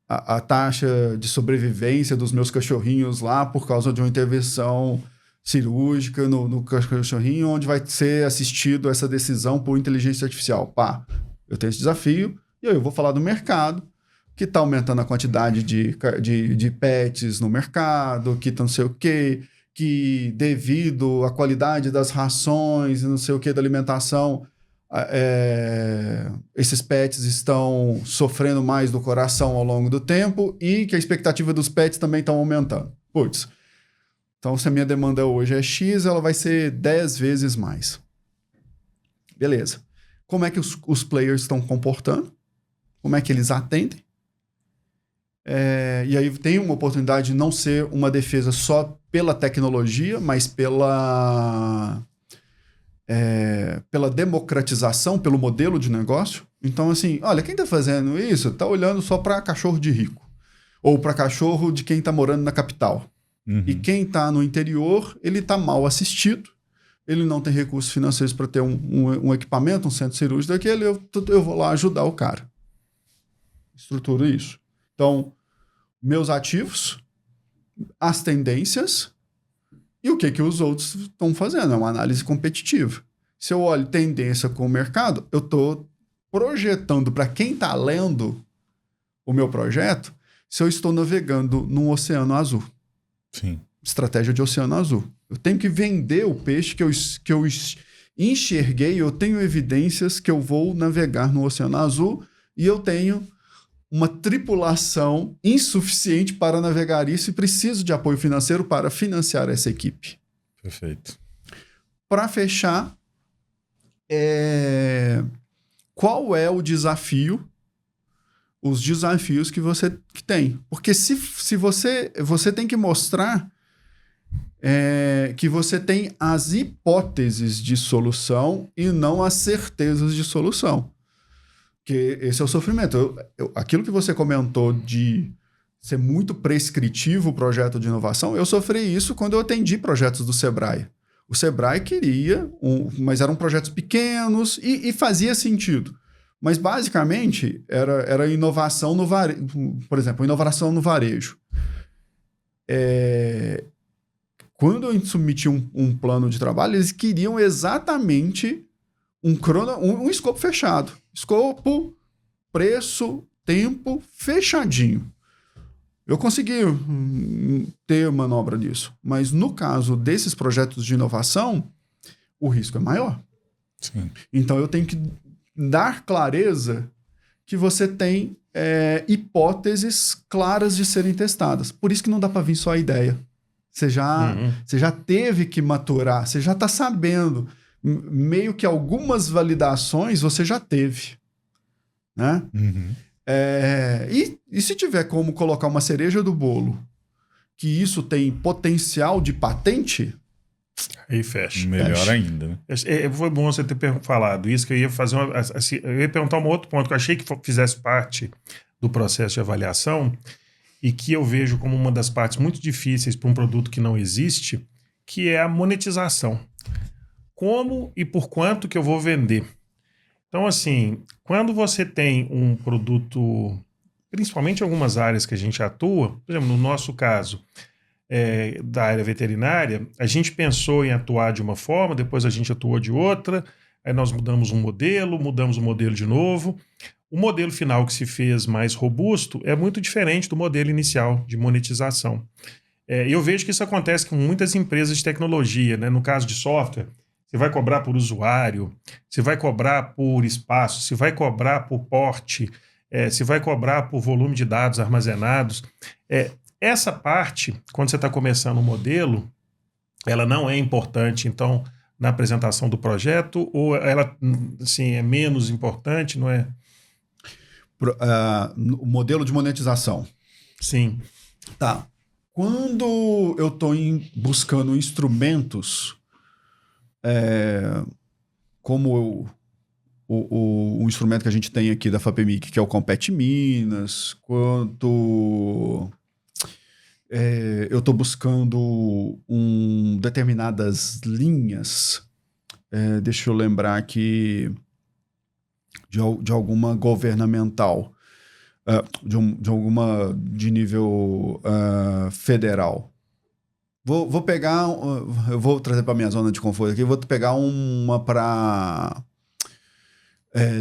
S1: a taxa de sobrevivência dos meus cachorrinhos lá por causa de uma intervenção cirúrgica no cachorrinho, onde vai ser assistido essa decisão por inteligência artificial. Eu tenho esse desafio, e aí eu vou falar do mercado, que está aumentando a quantidade de pets no mercado, que não sei o quê, que devido à qualidade das rações, não sei o quê, da alimentação, esses pets estão sofrendo mais do coração ao longo do tempo e que a expectativa dos pets também estão aumentando. Então, se a minha demanda hoje é X, ela vai ser 10 vezes mais. Beleza. Como é que os players estão comportando? Como é que eles atendem? E aí tem uma oportunidade de não ser uma defesa só pela tecnologia, mas pela democratização, pelo modelo de negócio. Então, assim, olha, quem está fazendo isso está olhando só para cachorro de rico. Ou para cachorro de quem está morando na capital. E quem está no interior, ele está mal assistido, ele não tem recursos financeiros para ter um equipamento, um centro cirúrgico daquele, eu vou lá ajudar o cara. Estruturo isso. Então, meus ativos, as tendências e o que os outros estão fazendo. É uma análise competitiva. Se eu olho tendência com o mercado, eu estou projetando para quem está lendo o meu projeto se eu estou navegando num oceano azul.
S2: Sim.
S1: Estratégia de oceano azul. Eu tenho que vender o peixe que eu enxerguei, eu tenho evidências que eu vou navegar no oceano azul e eu tenho uma tripulação insuficiente para navegar isso e preciso de apoio financeiro para financiar essa equipe.
S2: Perfeito.
S1: Para fechar, qual é o desafio, os desafios que você tem? Porque se você tem que mostrar que você tem as hipóteses de solução e não as certezas de solução. Que esse é o sofrimento. Aquilo que você comentou de ser muito prescritivo o projeto de inovação, eu sofri isso quando eu atendi projetos do Sebrae. O Sebrae queria, mas eram projetos pequenos e fazia sentido. Mas, basicamente, era inovação no varejo. Por exemplo, inovação no varejo. Quando eu submeti um plano de trabalho, eles queriam exatamente um escopo fechado. Escopo, preço, tempo, fechadinho. Eu consegui ter manobra disso. Mas no caso desses projetos de inovação, o risco é maior.
S2: Sim.
S1: Então eu tenho que dar clareza que você tem hipóteses claras de serem testadas. Por isso que não dá para vir só a ideia. Você já teve que maturar, você já está sabendo. Meio que algumas validações você já teve, né?
S2: Uhum.
S1: E se tiver como colocar uma cereja do bolo, que isso tem potencial de patente,
S3: aí fecha.
S2: Melhor ainda, né?
S3: Foi bom você ter falado isso, que eu ia fazer eu ia perguntar um outro ponto que eu achei que fizesse parte do processo de avaliação e que eu vejo como uma das partes muito difíceis para um produto que não existe, que é a monetização. Como e por quanto que eu vou vender? Então, assim, quando você tem um produto, principalmente em algumas áreas que a gente atua, por exemplo, no nosso caso, da área veterinária, a gente pensou em atuar de uma forma, depois a gente atuou de outra, aí nós mudamos o modelo de novo. O modelo final que se fez mais robusto é muito diferente do modelo inicial de monetização. Eu vejo que isso acontece com muitas empresas de tecnologia, né? No caso de software, você vai cobrar por usuário, você vai cobrar por espaço, você vai cobrar por porte, você vai cobrar por volume de dados armazenados. Essa parte, quando você está começando um modelo, ela não é importante, então, na apresentação do projeto, ou ela, assim, é menos importante, não é?
S1: O modelo de monetização.
S3: Sim.
S1: Tá. Quando eu estou buscando instrumentos, como o instrumento que a gente tem aqui da FAPEMIG, que é o Compete Minas, quanto eu estou buscando determinadas linhas, deixa eu lembrar aqui de alguma governamental, de alguma de nível federal. Vou pegar, eu vou trazer para minha zona de conforto aqui, vou pegar uma para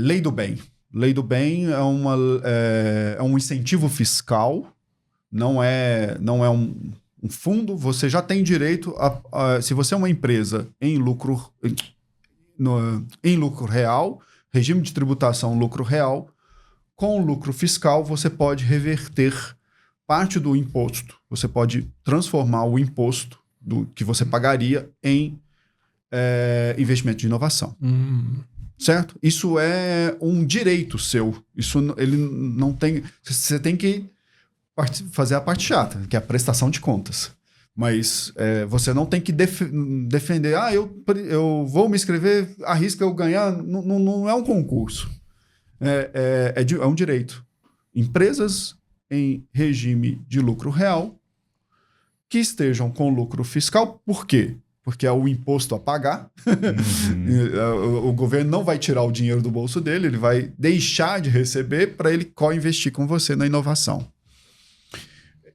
S1: Lei do Bem. Lei do Bem é um incentivo fiscal, não é um fundo, você já tem direito se você é uma empresa em lucro real, regime de tributação lucro real, com lucro fiscal você pode reverter parte do imposto. Você pode transformar o imposto que você pagaria em investimento de inovação. Certo? Isso é um direito seu. Ele não tem... Você tem que fazer a parte chata, que é a prestação de contas. Mas você não tem que defender... eu vou me inscrever, arrisca eu ganhar. Não é um concurso. É um direito. Empresas em regime de lucro real que estejam com lucro fiscal. Por quê? Porque é o imposto a pagar. O governo não vai tirar o dinheiro do bolso dele, ele vai deixar de receber para ele co-investir com você na inovação.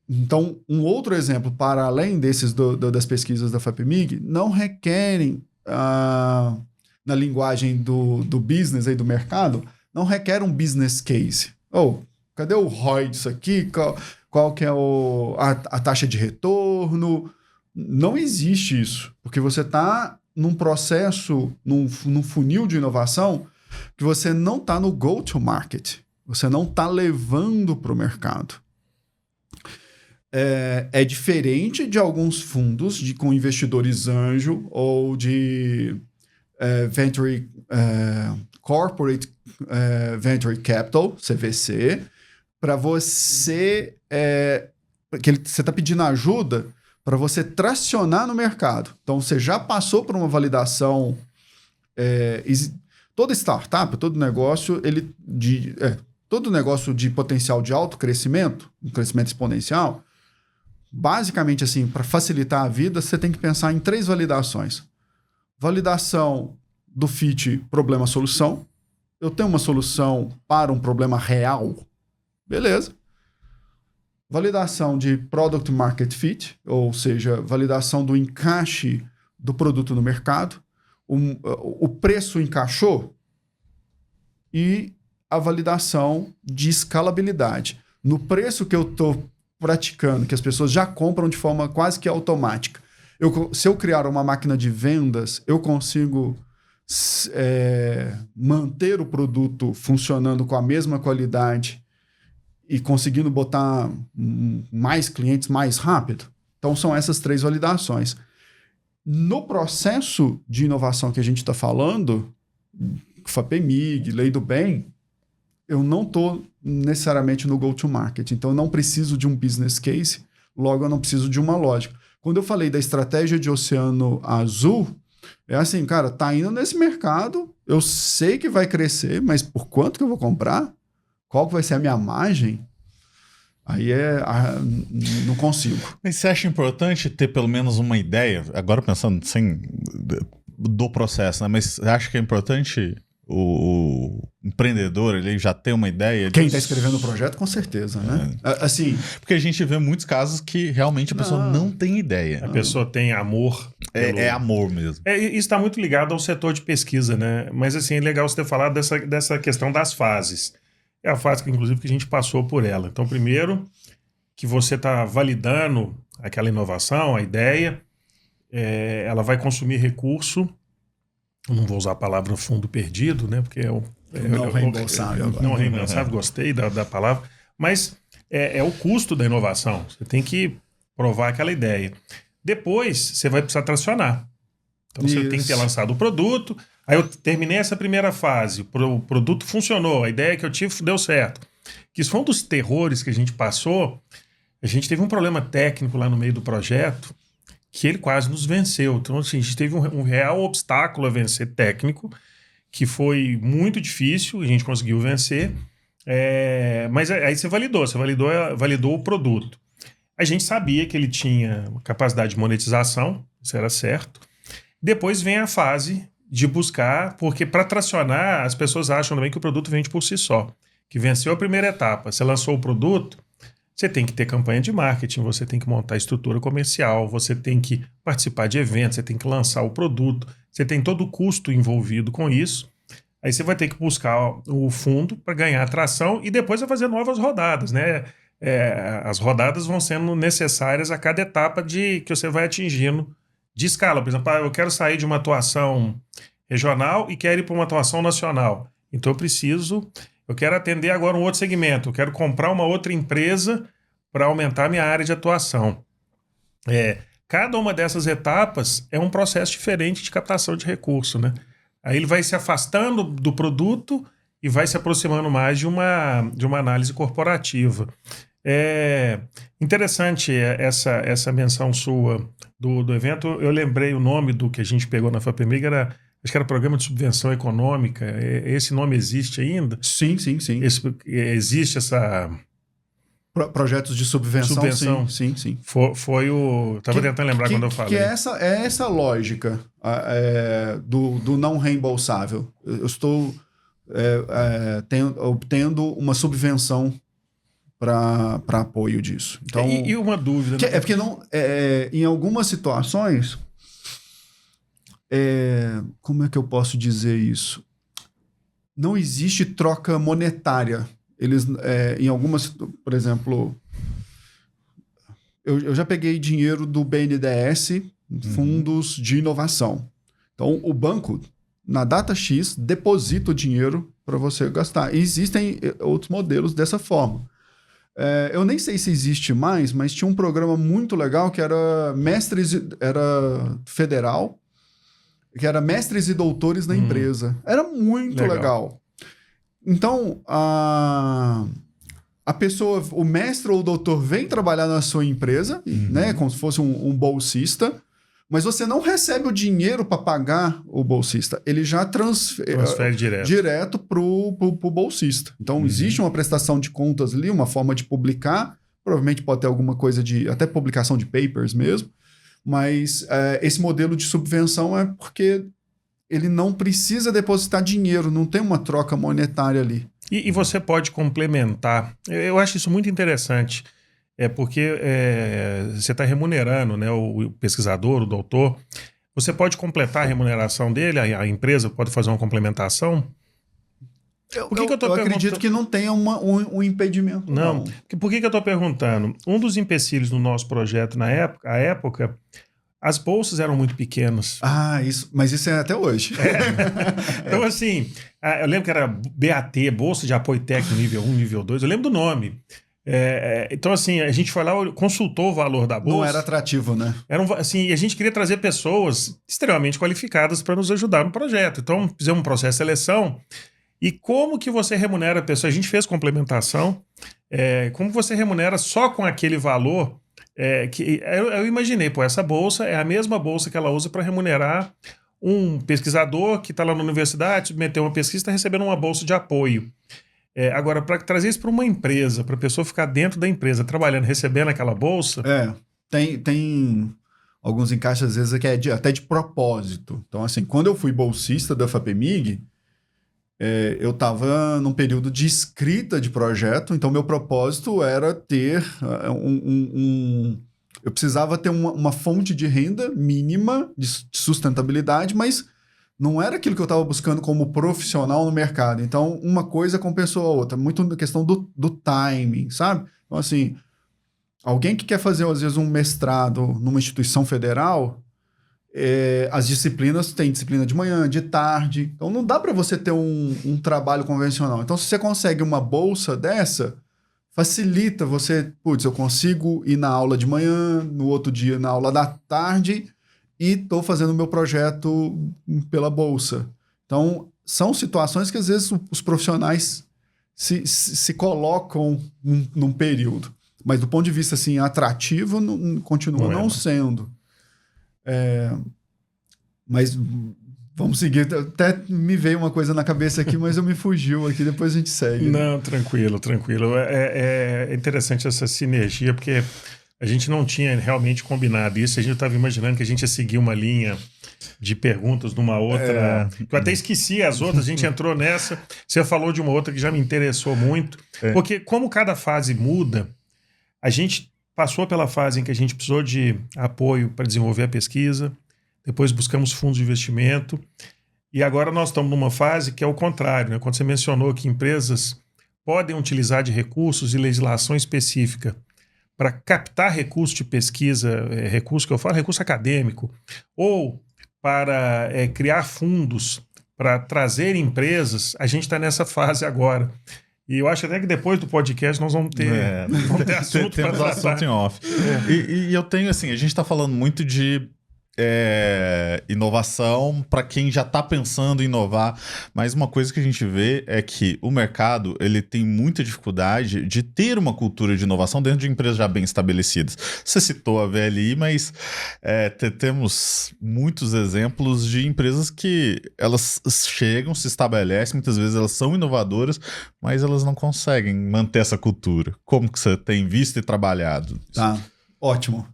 S1: Então, um outro exemplo, para além desses das pesquisas da FAPEMIG, não requerem, na linguagem do business e do mercado, não requer um business case. Cadê o ROI disso aqui? Qual que é a taxa de retorno? Não existe isso, porque você está num processo, num funil de inovação, que você não está no go-to-market. Você não está levando para o mercado. É diferente de alguns fundos com investidores anjo ou de Corporate Venture Capital, CVC, para você... você está pedindo ajuda para você tracionar no mercado. Então, você já passou por uma validação... toda startup, todo negócio, todo negócio de potencial de alto crescimento, um crescimento exponencial, basicamente, assim, para facilitar a vida, você tem que pensar em 3 validações. Validação do fit problema-solução. Eu tenho uma solução para um problema real. Beleza. Validação de product market fit, ou seja, validação do encaixe do produto no mercado. O preço encaixou. E a validação de escalabilidade. No preço que eu estou praticando, que as pessoas já compram de forma quase que automática. Se eu criar uma máquina de vendas, eu consigo manter o produto funcionando com a mesma qualidade e conseguindo botar mais clientes mais rápido. Então, são essas 3 validações. No processo de inovação que a gente está falando, FAPEMIG, Lei do Bem, eu não estou necessariamente no go-to-market. Então, eu não preciso de um business case, logo eu não preciso de uma lógica. Quando eu falei da estratégia de Oceano Azul, é assim, cara, tá indo nesse mercado, eu sei que vai crescer, mas por quanto que eu vou comprar? Qual que vai ser a minha margem? Aí não consigo.
S2: Mas você acha importante ter pelo menos uma ideia, agora pensando sem do processo, né? Mas você acha que é importante o empreendedor ele já ter uma ideia
S1: disso? Quem está escrevendo o projeto, com certeza, né? Assim,
S2: porque a gente vê muitos casos que realmente a pessoa não tem ideia.
S3: A pessoa tem amor.
S2: É amor mesmo.
S3: Isso está muito ligado ao setor de pesquisa, né? Mas assim, é legal você ter falado dessa questão das fases. É a fase que, inclusive, que a gente passou por ela. Então, primeiro, que você está validando aquela inovação, a ideia, ela vai consumir recurso. Eu não vou usar a palavra fundo perdido, né? Porque
S1: não reembolsável.
S3: Não reembolsável, gostei da palavra. Mas é o custo da inovação. Você tem que provar aquela ideia. Depois, você vai precisar tracionar. Então, você tem que ter lançado o produto. Aí eu terminei essa primeira fase, o produto funcionou, a ideia que eu tive deu certo. Que isso foi um dos terrores que a gente passou. A gente teve um problema técnico lá no meio do projeto que ele quase nos venceu. Então, assim, a gente teve um real obstáculo a vencer técnico, que foi muito difícil, a gente conseguiu vencer. Mas aí você validou o produto. A gente sabia que ele tinha capacidade de monetização, isso era certo. Depois vem a fase de buscar, porque para tracionar, as pessoas acham também que o produto vende por si só. Que venceu a primeira etapa, você lançou o produto, você tem que ter campanha de marketing, você tem que montar estrutura comercial, você tem que participar de eventos, você tem que lançar o produto, você tem todo o custo envolvido com isso. Aí você vai ter que buscar o fundo para ganhar atração e depois vai fazer novas rodadas, né? As rodadas vão sendo necessárias a cada etapa que você vai atingindo de escala. Por exemplo, eu quero sair de uma atuação regional e quero ir para uma atuação nacional. Então eu quero atender agora um outro segmento, eu quero comprar uma outra empresa para aumentar minha área de atuação. Cada uma dessas etapas é um processo diferente de captação de recurso, né? Aí ele vai se afastando do produto e vai se aproximando mais de uma análise corporativa. É interessante essa menção sua do evento. Eu lembrei o nome do que a gente pegou na FAPEMIG, acho que era Programa de Subvenção Econômica. Esse nome existe ainda?
S1: Sim.
S3: Existe essa...
S1: Projetos de subvenção. Sim.
S3: Foi o... Estava tentando lembrar quando eu falei.
S1: Que essa lógica do não reembolsável. Eu estou obtendo uma subvenção para apoio disso. Então,
S3: e uma dúvida...
S1: Porque em algumas situações... como é que eu posso dizer isso? não existe troca monetária. Eles, em algumas, por exemplo, eu já peguei dinheiro do BNDES, fundos de inovação. Então, o banco, na data X, deposita o dinheiro para você gastar. E existem outros modelos dessa forma. Eu nem sei se existe mais, mas tinha um programa muito legal que era federal, que era mestres e doutores na empresa. Era muito legal. Então, a pessoa, o mestre ou o doutor vem trabalhar na sua empresa, né, como se fosse um bolsista, mas você não recebe o dinheiro para pagar o bolsista. Ele já transfere direto para o bolsista. Então, existe uma prestação de contas ali, uma forma de publicar. Provavelmente pode ter alguma coisa de... até publicação de papers mesmo. Mas esse modelo de subvenção é porque ele não precisa depositar dinheiro. Não tem uma troca monetária ali.
S3: E você pode complementar. Eu acho isso muito interessante. Porque você está remunerando, né, o pesquisador, o doutor. Você pode completar a remuneração dele, a empresa pode fazer uma complementação?
S1: Eu acredito que não tenha um impedimento.
S3: Não. Por que eu estou perguntando? Um dos empecilhos do nosso projeto na época, as bolsas eram muito pequenas.
S1: Mas isso é até hoje.
S3: Então, assim, eu lembro que era BAT, Bolsa de Apoio Técnico nível 1, nível 2, eu lembro do nome. Então, assim, a gente foi lá, consultou o valor da bolsa.
S1: Não era atrativo, né?
S3: Assim, a gente queria trazer pessoas extremamente qualificadas para nos ajudar no projeto. Então, fizemos um processo de seleção. E como que você remunera a pessoa? A gente fez complementação. Como você remunera só com aquele valor? Eu imaginei, essa bolsa é a mesma bolsa que ela usa para remunerar um pesquisador que está lá na universidade, submeteu uma pesquisa e está recebendo uma bolsa de apoio. Agora, para trazer isso para uma empresa, para a pessoa ficar dentro da empresa, trabalhando, recebendo aquela bolsa...
S1: Tem alguns encaixes, às vezes, que é até de propósito. Então, assim, quando eu fui bolsista da FAPEMIG, eu estava num período de escrita de projeto, então meu propósito era ter eu precisava ter uma fonte de renda mínima, de sustentabilidade, mas... não era aquilo que eu estava buscando como profissional no mercado. Então, uma coisa compensou a outra. Muito na questão do timing, sabe? Então, assim, alguém que quer fazer, às vezes, um mestrado numa instituição federal, as disciplinas, tem disciplina de manhã, de tarde. Então, não dá para você ter um trabalho convencional. Então, se você consegue uma bolsa dessa, facilita você... eu consigo ir na aula de manhã, no outro dia na aula da tarde... e estou fazendo o meu projeto pela bolsa. Então, são situações que, às vezes, os profissionais se colocam num período. Mas, do ponto de vista assim, atrativo, continua não sendo. Mas vamos seguir. Até me veio uma coisa na cabeça aqui, mas eu me fugiu aqui. Depois a gente segue.
S3: Não, tranquilo. É interessante essa sinergia, porque... a gente não tinha realmente combinado isso, a gente estava imaginando que a gente ia seguir uma linha de perguntas numa outra. Eu até esqueci as outras, a gente entrou nessa. Você falou de uma outra que já me interessou muito, porque como cada fase muda, a gente passou pela fase em que a gente precisou de apoio para desenvolver a pesquisa, depois buscamos fundos de investimento, e agora nós estamos numa fase que é o contrário, né? Quando você mencionou que empresas podem utilizar de recursos e legislação específica para captar recursos de pesquisa, recurso que eu falo, recurso acadêmico, ou para criar fundos para trazer empresas, a gente está nessa fase agora. E eu acho até que depois do podcast nós vamos ter assunto para tratar.
S2: Assunto em off. E eu tenho, assim, a gente está falando muito de inovação para quem já está pensando em inovar, mas uma coisa que a gente vê é que o mercado ele tem muita dificuldade de ter uma cultura de inovação dentro de empresas já bem estabelecidas. Você citou a VLI, mas temos muitos exemplos de empresas que elas chegam, se estabelecem, muitas vezes elas são inovadoras, mas elas não conseguem manter essa cultura. Como que você tem visto e trabalhado?
S1: Tá, ótimo.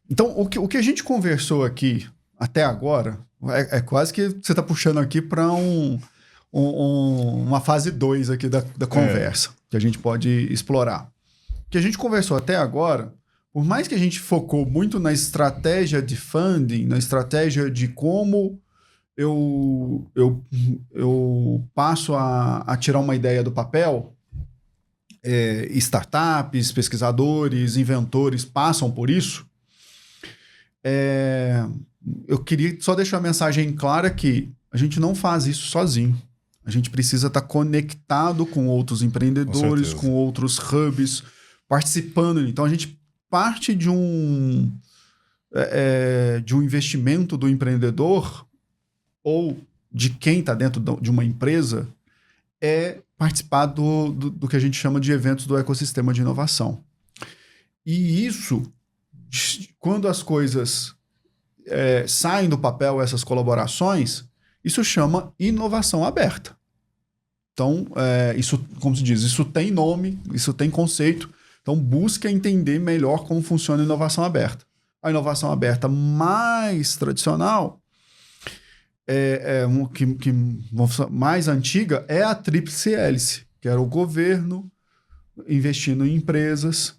S1: Então, o que a gente conversou aqui até agora é quase que você está puxando aqui para uma fase 2 aqui da conversa, que a gente pode explorar. O que a gente conversou até agora, por mais que a gente focou muito na estratégia de funding, na estratégia de como eu passo a tirar uma ideia do papel. Startups, pesquisadores, inventores passam por isso. Eu queria só deixar a mensagem clara que a gente não faz isso sozinho. A gente precisa estar conectado com outros empreendedores, com outros hubs, participando. Então, a gente parte de um investimento do empreendedor ou de quem está dentro de uma empresa participar do que a gente chama de eventos do ecossistema de inovação. E isso, quando as coisas saem do papel, essas colaborações, isso chama inovação aberta. Então, isso, como se diz, isso tem nome, isso tem conceito. Então, busca entender melhor como funciona a inovação aberta. A inovação aberta mais tradicional, mais antiga, é a tríplice hélice, que era o governo investindo em empresas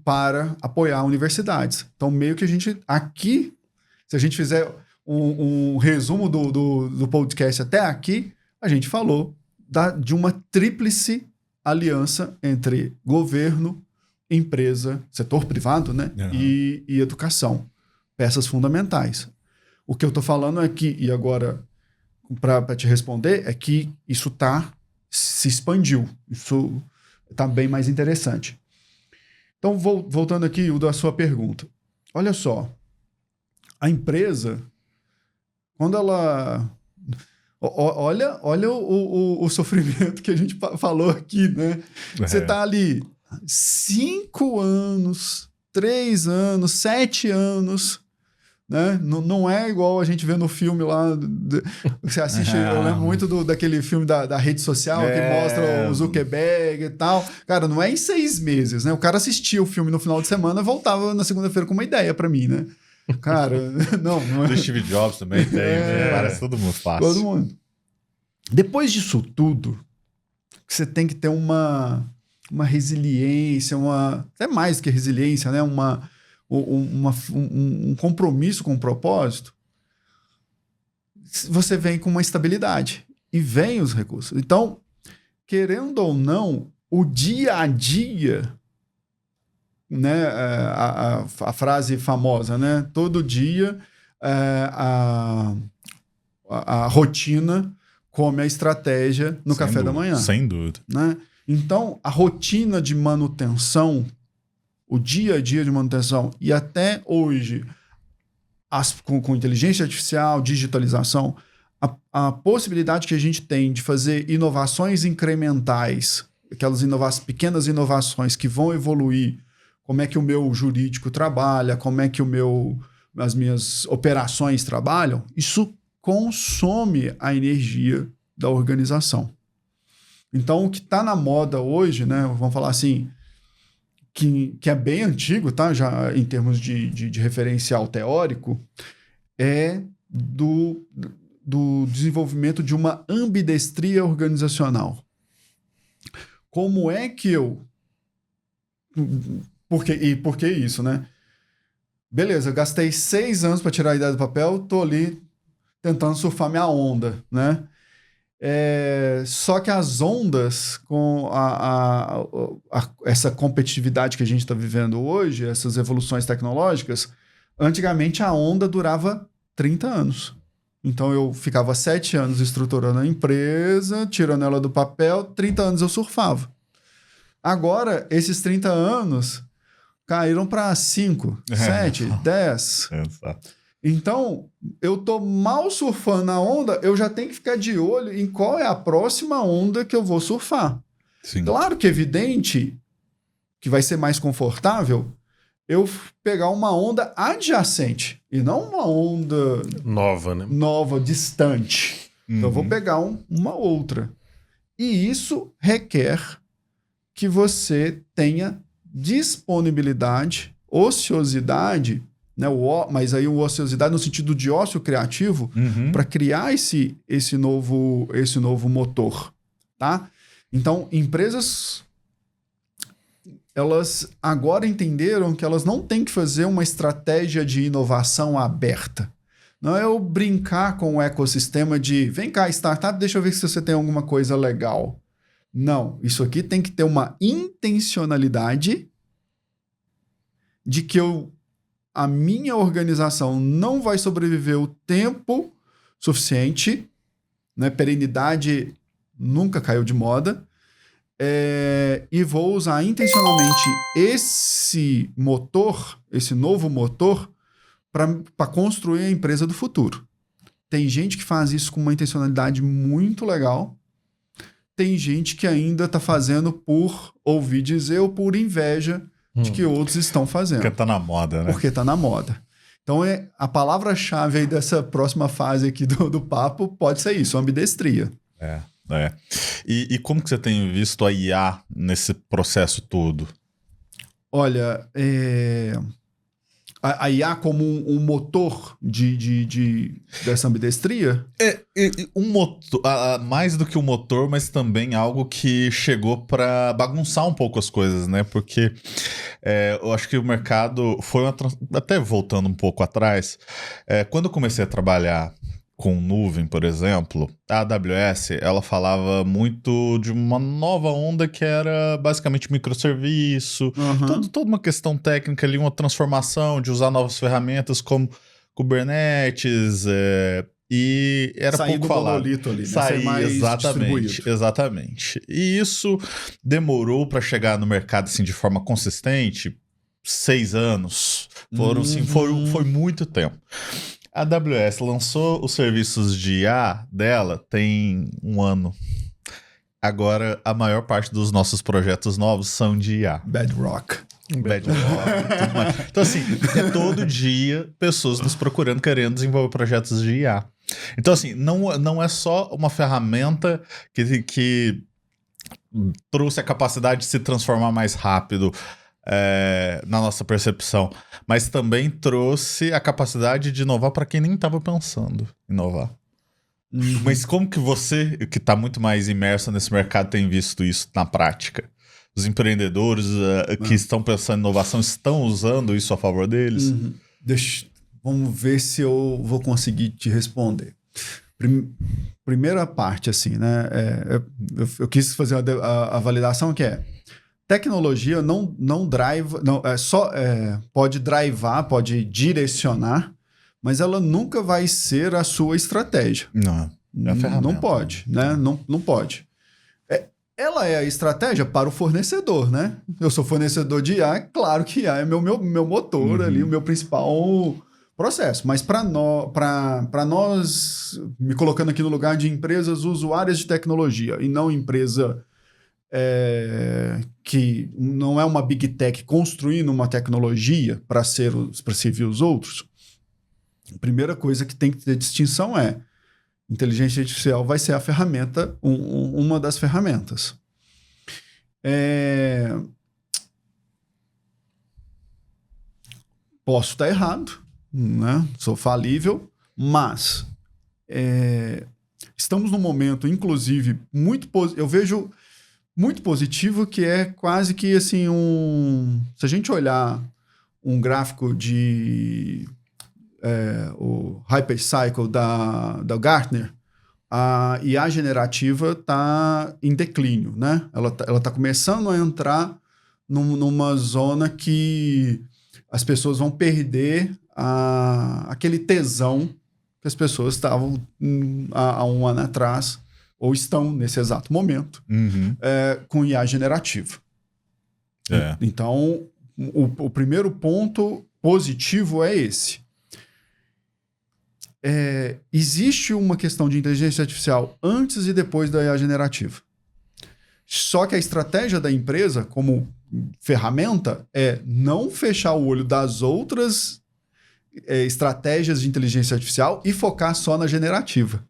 S1: para apoiar universidades. Então, meio que a gente, aqui, se a gente fizer um resumo do podcast até aqui, a gente falou de uma tríplice aliança entre governo, empresa, setor privado, né? Uhum. E educação. Peças fundamentais. O que eu estou falando é que, e agora, para te responder, é que isso se expandiu. Isso está bem mais interessante. Então, voltando aqui da sua pergunta. Olha só. A empresa, quando ela... Olha o sofrimento que a gente falou aqui, né? Você está ali 5 anos, 3 anos, 7 anos, né? Não é igual a gente vê no filme lá, você assiste, eu lembro muito daquele filme da rede social que mostra o Zuckerberg e tal. Cara, não é em 6 meses, né? O cara assistia o filme no final de semana e voltava na segunda-feira com uma ideia para mim, né? Cara, não é...
S2: Do Steve Jobs também tem, parece todo mundo fácil.
S1: Todo mundo. Depois disso tudo, você tem que ter uma resiliência, até mais do que resiliência, né? Um compromisso com o propósito. Você vem com uma estabilidade e vem os recursos. Então, querendo ou não, o dia a dia... Né, a frase famosa, né? Todo dia a rotina come a estratégia no café da manhã.
S2: Sem dúvida.
S1: Né? Então, a rotina de manutenção, o dia a dia de manutenção, e até hoje, com inteligência artificial, digitalização, a possibilidade que a gente tem de fazer inovações incrementais, aquelas pequenas inovações que vão evoluir. Como é que o meu jurídico trabalha, como é que as minhas operações trabalham, isso consome a energia da organização. Então, o que está na moda hoje, né, vamos falar assim, que é bem antigo, tá, já em termos de referencial teórico, é do desenvolvimento de uma ambidestria organizacional. Como é que eu... Por que isso, né? Beleza, eu gastei 6 anos para tirar a ideia do papel, tô ali tentando surfar minha onda, né? Só que as ondas, com essa competitividade que a gente está vivendo hoje, essas evoluções tecnológicas, antigamente a onda durava 30 anos. Então eu ficava 7 anos estruturando a empresa, tirando ela do papel, 30 anos eu surfava. Agora, esses 30 anos... caíram para 5, 7, 10.
S2: Exato.
S1: Então, eu tô mal surfando a onda, eu já tenho que ficar de olho em qual é a próxima onda que eu vou surfar.
S2: Sim.
S1: Claro que é evidente que vai ser mais confortável eu pegar uma onda adjacente e não uma onda
S3: nova, né?
S1: Nova, distante.
S2: Uhum.
S1: Então, eu vou pegar uma outra. E isso requer que você tenha disponibilidade, ociosidade, né? Mas aí ociosidade no sentido de ócio criativo, para criar esse novo motor, tá? Então, empresas, elas agora entenderam que elas não têm que fazer uma estratégia de inovação aberta. Não é eu brincar com o ecossistema de vem cá, startup, deixa eu ver se você tem alguma coisa legal. Não, isso aqui tem que ter uma intencionalidade de que a minha organização não vai sobreviver o tempo suficiente, né? Perenidade nunca caiu de moda, e vou usar intencionalmente esse novo motor, para construir a empresa do futuro. Tem gente que faz isso com uma intencionalidade muito legal, tem gente que ainda está fazendo por ouvir dizer ou por inveja de que outros estão fazendo.
S2: Porque tá na moda, né?
S1: Porque tá na moda. Então, a palavra-chave aí dessa próxima fase aqui do papo pode ser isso, ambidestria.
S2: E como que você tem visto a IA nesse processo todo?
S1: Olha, a IA como um motor dessa ambidestria?
S2: Um motor, mais do que um motor, mas também algo que chegou para bagunçar um pouco as coisas, né? Porque eu acho que o mercado foi até voltando um pouco atrás, quando eu comecei a trabalhar com nuvem, por exemplo, a AWS, ela falava muito de uma nova onda que era basicamente microserviço, toda uma questão técnica ali, uma transformação de usar novas ferramentas como Kubernetes, e era
S1: sair
S2: pouco
S1: do
S2: falado.
S1: Monolito ali, né?
S2: Sair,
S1: mais
S2: exatamente. E isso demorou para chegar no mercado assim, de forma consistente, 6 anos. Foi muito tempo. A AWS lançou os serviços de IA dela tem 1 ano. Agora, a maior parte dos nossos projetos novos são de IA.
S1: Bedrock.
S2: Tudo mais. Então, assim, todo dia pessoas nos procurando, querendo desenvolver projetos de IA. Então, assim, não é só uma ferramenta que trouxe a capacidade de se transformar mais rápido, na nossa percepção, mas também trouxe a capacidade de inovar para quem nem estava pensando em inovar. Mas como que você, que está muito mais imerso nesse mercado, tem visto isso na prática? Os empreendedores que estão pensando em inovação estão usando isso a favor deles?
S1: Vamos ver se eu vou conseguir te responder. Primeira parte, assim, né? Eu quis fazer a validação que tecnologia não drive, pode drivar, pode direcionar, mas ela nunca vai ser a sua estratégia.
S2: Não, é a ferramenta.
S1: Não pode, né? Não pode. Ela é a estratégia para o fornecedor, né? Eu sou fornecedor de IA, claro que IA é meu motor ali, o meu principal processo. Mas para nós, me colocando aqui no lugar de empresas usuárias de tecnologia e não empresa que não é uma big tech construindo uma tecnologia para servir os outros, a primeira coisa que tem que ter distinção inteligência artificial vai ser a ferramenta, uma das ferramentas. Posso estar errado, né? Sou falível, mas estamos num momento, inclusive, eu vejo muito positivo, que é quase que assim se a gente olhar um gráfico de o Hypercycle da Gartner, a IA generativa está em declínio, né? Ela tá começando a entrar numa zona que as pessoas vão perder aquele tesão que as pessoas estavam há 1 ano atrás, ou estão nesse exato momento, com IA generativa. Então, o primeiro ponto positivo é esse. Existe uma questão de inteligência artificial antes e depois da IA generativa. Só que a estratégia da empresa, como ferramenta, é não fechar o olho das outras estratégias de inteligência artificial e focar só na generativa.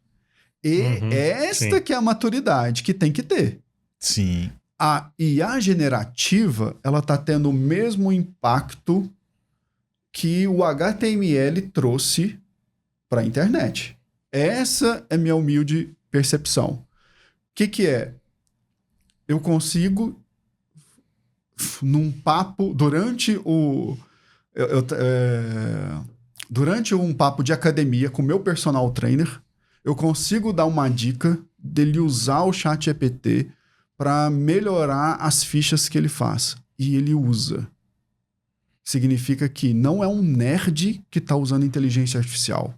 S1: Esta que é a maturidade que tem que ter.
S2: Sim.
S1: A IA generativa, ela está tendo o mesmo impacto que o HTML trouxe para a internet. Essa é minha humilde percepção. O que é? Eu consigo, num papo, durante durante um papo de academia com o meu personal trainer, eu consigo dar uma dica dele usar o ChatGPT para melhorar as fichas que ele faz. E ele usa. Significa que não é um nerd que está usando inteligência artificial.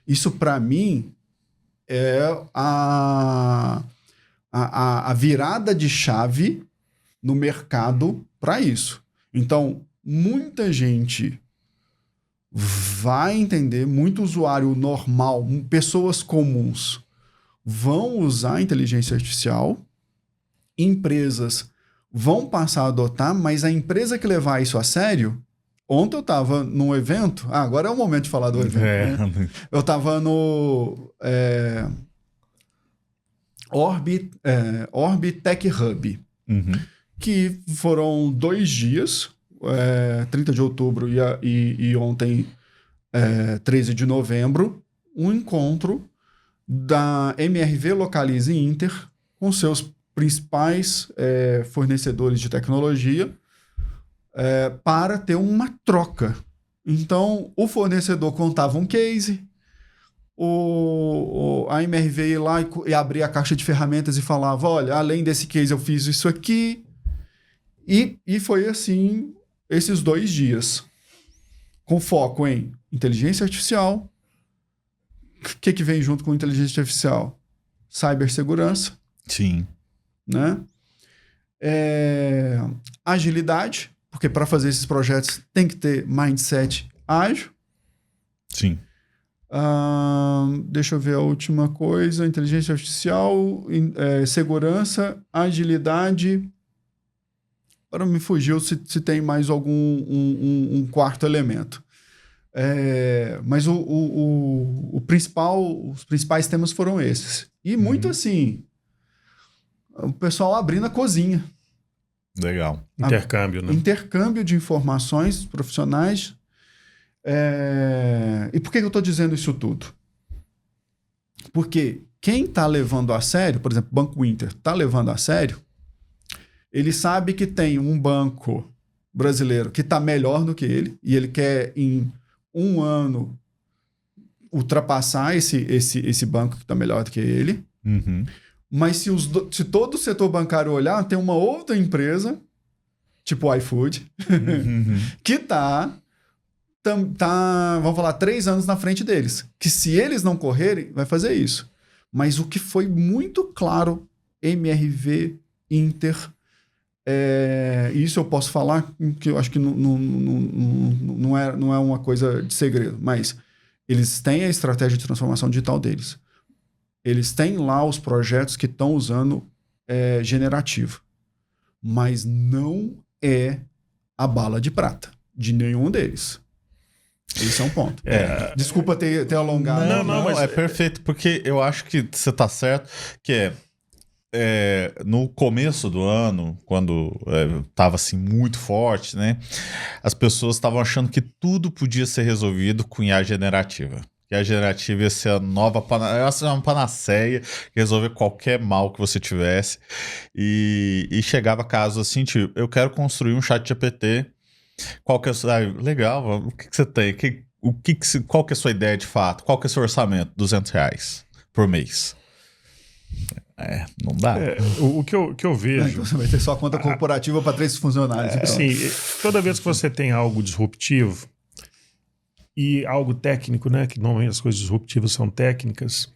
S1: Isso, para mim, é a virada de chave no mercado para isso. Então, muita gente vai entender, muito usuário normal, pessoas comuns vão usar a inteligência artificial, empresas vão passar a adotar, mas a empresa que levar isso a sério... Ontem eu estava num evento... agora é o momento de falar do evento. Né? Eu estava no Orb Tech Hub, que foram 2 dias, 30 de outubro e ontem, 13 de novembro, um encontro da MRV Localize Inter com seus principais fornecedores de tecnologia para ter uma troca. Então, o fornecedor contava um case, a MRV ia lá e abria a caixa de ferramentas e falava, olha, além desse case eu fiz isso aqui. E foi assim esses 2 dias, com foco em inteligência artificial. O que vem junto com inteligência artificial? Cibersegurança.
S2: Sim.
S1: Né? Agilidade, porque para fazer esses projetos tem que ter mindset ágil.
S2: Sim.
S1: Deixa eu ver a última coisa. Inteligência artificial, segurança, agilidade. Para me fugir se tem mais algum um quarto elemento. Mas os principais temas foram esses. E muito assim, o pessoal abrindo a cozinha.
S2: Legal.
S3: Intercâmbio, né?
S1: Intercâmbio de informações profissionais. E por que eu estou dizendo isso tudo? Porque quem está levando a sério, por exemplo, o Banco Inter está levando a sério, ele sabe que tem um banco brasileiro que está melhor do que ele, e ele quer, em 1 ano, ultrapassar esse banco que está melhor do que ele. Mas se todo o setor bancário olhar, tem uma outra empresa, tipo o iFood, que está, vamos falar, 3 anos na frente deles. Que se eles não correrem, vai fazer isso. Mas o que foi muito claro, MRV, Inter, isso eu posso falar, que eu acho que não é uma coisa de segredo, mas eles têm a estratégia de transformação digital deles. Eles têm lá os projetos que estão usando generativo. Mas não é a bala de prata de nenhum deles. Esse é um ponto. Desculpa ter alongado.
S2: Não, mas é perfeito, porque eu acho que você está certo, que no começo do ano, quando estava assim muito forte, né? As pessoas estavam achando que tudo podia ser resolvido com IA generativa. Que a generativa ia ser a nova uma panaceia, resolver qualquer mal que você tivesse. E chegava casos assim, tipo, eu quero construir um chat GPT. Qual que é legal, o que você tem? Qual que é a sua ideia de fato? Qual que é o seu orçamento? R$200 por mês. Não dá.
S3: O que eu vejo...
S1: Então você vai ter só conta corporativa para 3 funcionários.
S3: Sim, toda vez que você tem algo disruptivo e algo técnico, né, que normalmente as coisas disruptivas são técnicas,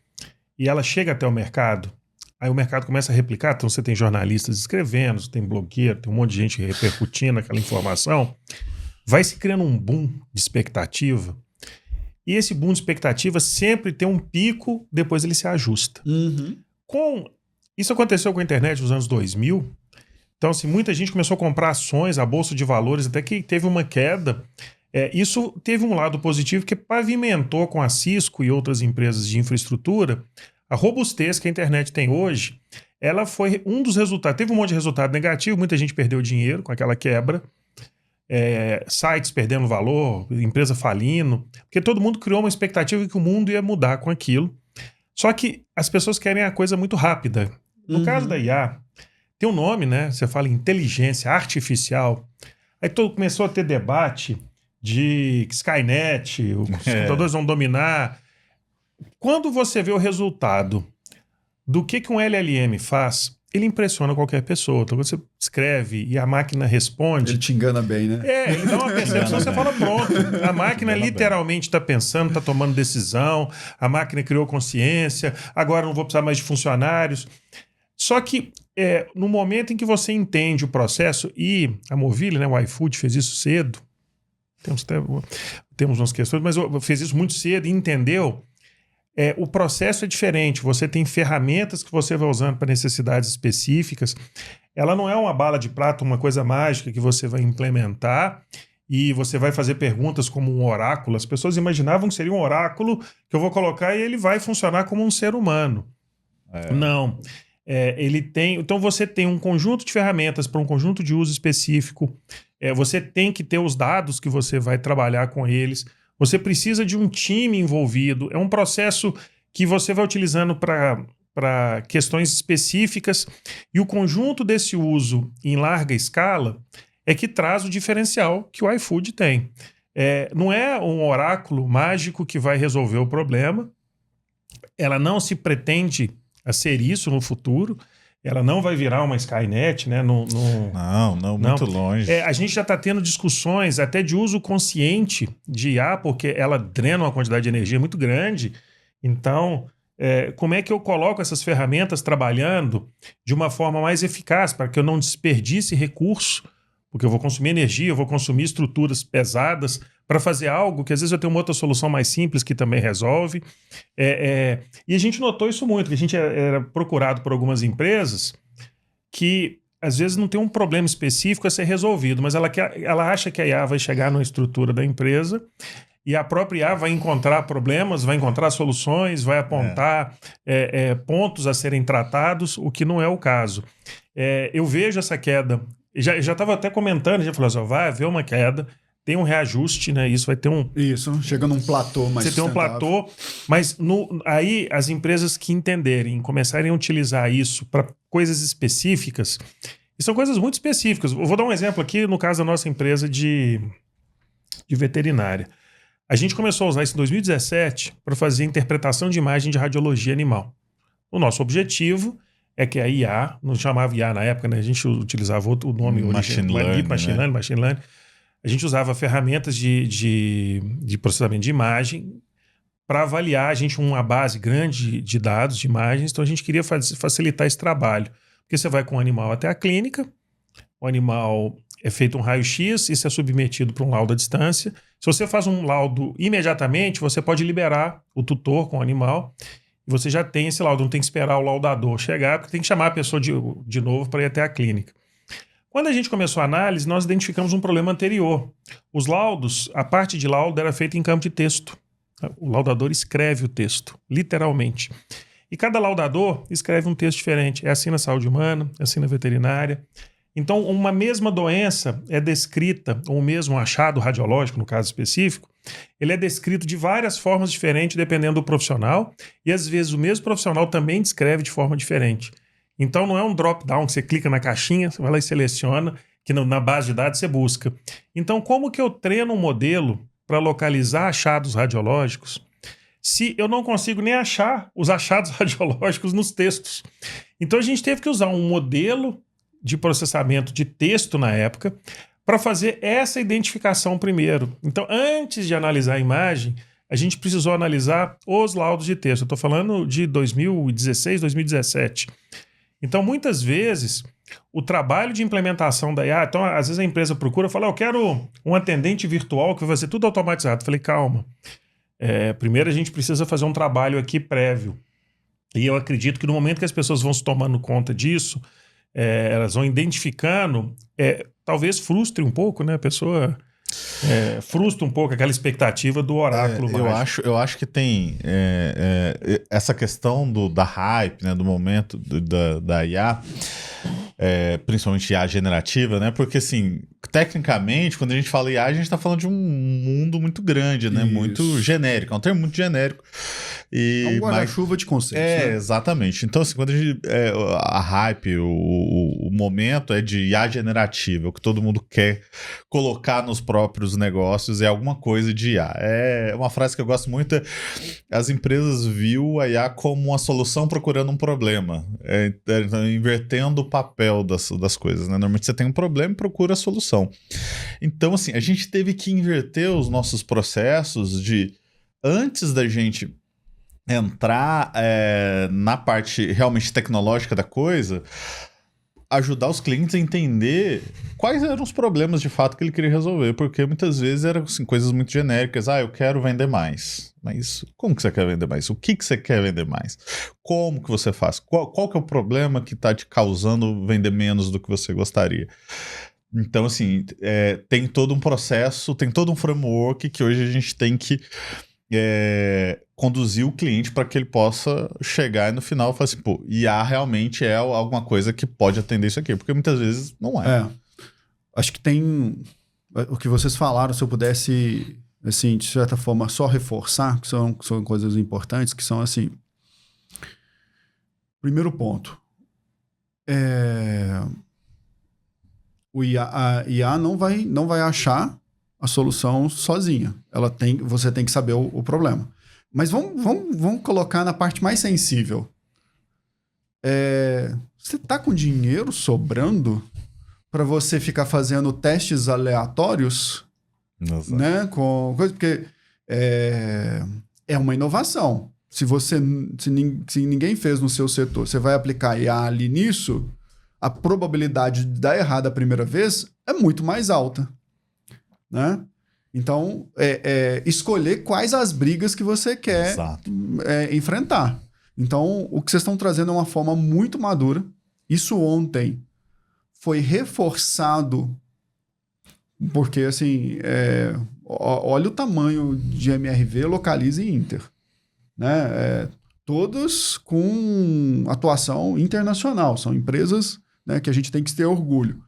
S3: e ela chega até o mercado, aí o mercado começa a replicar, então você tem jornalistas escrevendo, você tem blogueiro, tem um monte de gente repercutindo aquela informação, vai se criando um boom de expectativa, e esse boom de expectativa sempre tem um pico, depois ele se ajusta. Isso aconteceu com a internet nos anos 2000, então assim, muita gente começou a comprar ações, a bolsa de valores, até que teve uma queda. Isso teve um lado positivo que pavimentou com a Cisco e outras empresas de infraestrutura a robustez que a internet tem hoje. Ela foi um dos resultados. Teve um monte de resultado negativo, muita gente perdeu dinheiro com aquela quebra, sites perdendo valor, empresa falindo, porque todo mundo criou uma expectativa que o mundo ia mudar com aquilo. Só que as pessoas querem a coisa muito rápida. No caso da IA, tem um nome, né? Você fala inteligência artificial. Aí começou a ter debate de Skynet, os computadores vão dominar. Quando você vê o resultado do que um LLM faz, ele impressiona qualquer pessoa. Então, quando você escreve e a máquina responde...
S1: Ele te engana bem, né?
S3: Ele dá uma percepção, você fala, pronto. A máquina literalmente está pensando, está tomando decisão, a máquina criou consciência, agora não vou precisar mais de funcionários. Só que no momento em que você entende o processo, e a Movile, né, o iFood, fez isso cedo, temos umas questões, mas fez isso muito cedo e entendeu... o processo é diferente, você tem ferramentas que você vai usando para necessidades específicas. Ela não é uma bala de prata, uma coisa mágica que você vai implementar e você vai fazer perguntas como um oráculo. As pessoas imaginavam que seria um oráculo que eu vou colocar e ele vai funcionar como um ser humano. Não. Ele tem... Então você tem um conjunto de ferramentas para um conjunto de uso específico. Você tem que ter os dados que você vai trabalhar com eles. Você precisa de um time envolvido. É um processo que você vai utilizando para questões específicas e o conjunto desse uso em larga escala é que traz o diferencial que o iFood tem. Não é um oráculo mágico que vai resolver o problema. Ela não se pretende a ser isso no futuro. Ela não vai virar uma Skynet, né? Não, muito longe. A gente já está tendo discussões até de uso consciente de IA, porque ela drena uma quantidade de energia muito grande. Então, como é que eu coloco essas ferramentas trabalhando de uma forma mais eficaz para que eu não desperdice recurso, porque eu vou consumir energia, eu vou consumir estruturas pesadas para fazer algo que às vezes eu tenho uma outra solução mais simples que também resolve. E a gente notou isso muito, que a gente era procurado por algumas empresas que às vezes não tem um problema específico a ser resolvido, mas ela acha que a IA vai chegar na estrutura da empresa e a própria IA vai encontrar problemas, vai encontrar soluções, vai apontar pontos a serem tratados, o que não é o caso. Eu vejo essa queda, já estava até comentando, já falou assim, vai haver uma queda, tem um reajuste, né? Isso vai ter um...
S1: Isso, chega num platô mais
S3: Você tem um platô, mas aí as empresas que entenderem, começarem a utilizar isso para coisas específicas, e são coisas muito específicas. Eu vou dar um exemplo aqui no caso da nossa empresa de veterinária. A gente começou a usar isso em 2017 para fazer interpretação de imagem de radiologia animal. O nosso objetivo é que a IA, não chamava IA na época, né? A gente utilizava o nome
S2: Machine
S3: Learning. A gente usava ferramentas de processamento de imagem para avaliar. A gente tinha uma base grande de dados, de imagens, então a gente queria facilitar esse trabalho. Porque você vai com o animal até a clínica, o animal é feito um raio-x, isso é submetido para um laudo à distância. Se você faz um laudo imediatamente, você pode liberar o tutor com o animal e você já tem esse laudo, não tem que esperar o laudador chegar, porque tem que chamar a pessoa de novo para ir até a clínica. Quando a gente começou a análise, nós identificamos um problema anterior. Os laudos, a parte de laudo era feita em campo de texto. O laudador escreve o texto, literalmente. E cada laudador escreve um texto diferente. É assim na saúde humana, é assim na veterinária. Então, uma mesma doença é descrita, ou o mesmo achado radiológico, no caso específico, ele é descrito de várias formas diferentes, dependendo do profissional, e às vezes o mesmo profissional também descreve de forma diferente. Então não é um drop-down que você clica na caixinha, você vai lá e seleciona, que na base de dados você busca. Então como que eu treino um modelo para localizar achados radiológicos se eu não consigo nem achar os achados radiológicos nos textos? Então a gente teve que usar um modelo de processamento de texto na época para fazer essa identificação primeiro. Então antes de analisar a imagem, a gente precisou analisar os laudos de texto. Eu estou falando de 2016, 2017. Então, muitas vezes, o trabalho de implementação da IA... Então, às vezes a empresa procura e fala, eu quero um atendente virtual que vai fazer tudo automatizado. Eu falei, calma. Primeiro a gente precisa fazer um trabalho aqui prévio. E eu acredito que no momento que as pessoas vão se tomando conta disso, elas vão identificando, talvez frustre um pouco, né? A pessoa... frustra um pouco aquela expectativa do oráculo mágico.
S2: Eu acho que tem essa questão da hype, né, do momento da IA, principalmente IA generativa, né? Porque assim, tecnicamente, quando a gente fala IA, a gente está falando de um mundo muito grande, né? Muito genérico, é um termo muito genérico
S1: É um guarda-chuva de conceitos.
S2: Né? Exatamente. Então, assim, quando a hype, o momento é de IA generativa, o que todo mundo quer colocar nos próprios negócios é alguma coisa de IA. É uma frase que eu gosto muito, as empresas viu a IA como uma solução procurando um problema, invertendo o papel das coisas, né? Normalmente você tem um problema e procura a solução. Então, assim, a gente teve que inverter os nossos processos de, antes da gente entrar na parte realmente tecnológica da coisa, ajudar os clientes a entender quais eram os problemas de fato que ele queria resolver, porque muitas vezes eram assim, coisas muito genéricas. Eu quero vender mais. Mas como que você quer vender mais? O que você quer vender mais? Como que você faz? Qual que é o problema que está te causando vender menos do que você gostaria? Então, assim, tem todo um processo, tem todo um framework que hoje a gente tem que conduzir o cliente para que ele possa chegar e no final falar assim, pô, IA realmente é alguma coisa que pode atender isso aqui, porque muitas vezes não é.
S1: Acho que tem o que vocês falaram, se eu pudesse, assim, de certa forma, só reforçar, que são coisas importantes, que são assim, primeiro ponto, a IA não vai achar a solução sozinha. Você tem que saber o problema. Mas vamos colocar na parte mais sensível. Você está com dinheiro sobrando para você ficar fazendo testes aleatórios?
S2: Nossa.
S1: Né? Com coisa, porque é uma inovação. Se ninguém fez no seu setor, você vai aplicar IA ali nisso, a probabilidade de dar errado a primeira vez é muito mais alta. Né? Então, escolher quais as brigas que você quer enfrentar. Então, o que vocês estão trazendo é uma forma muito madura. Isso ontem foi reforçado porque, assim, olha o tamanho de MRV, Localize e Inter. Né? Todos com atuação internacional. São empresas, né, que a gente tem que ter orgulho.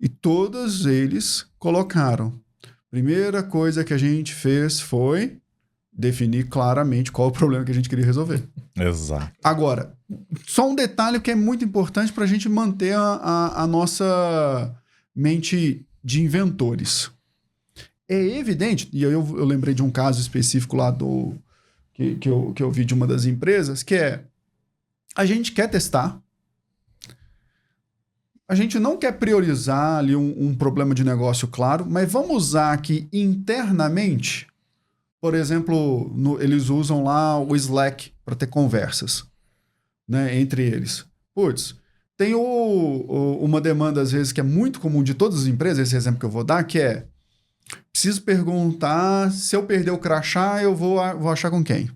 S1: E todos eles colocaram. Primeira coisa que a gente fez foi definir claramente qual o problema que a gente queria resolver.
S2: Exato.
S1: Agora, só um detalhe que é muito importante para a gente manter a nossa mente de inventores. É evidente, e eu lembrei de um caso específico lá que eu vi de uma das empresas, que a gente quer testar, a gente não quer priorizar ali um problema de negócio claro, mas vamos usar aqui internamente. Por exemplo, eles usam lá o Slack para ter conversas, né, entre eles. Putz, tem uma demanda, às vezes, que é muito comum de todas as empresas, esse exemplo que eu vou dar, que preciso perguntar, se eu perder o crachá, eu vou achar com quem?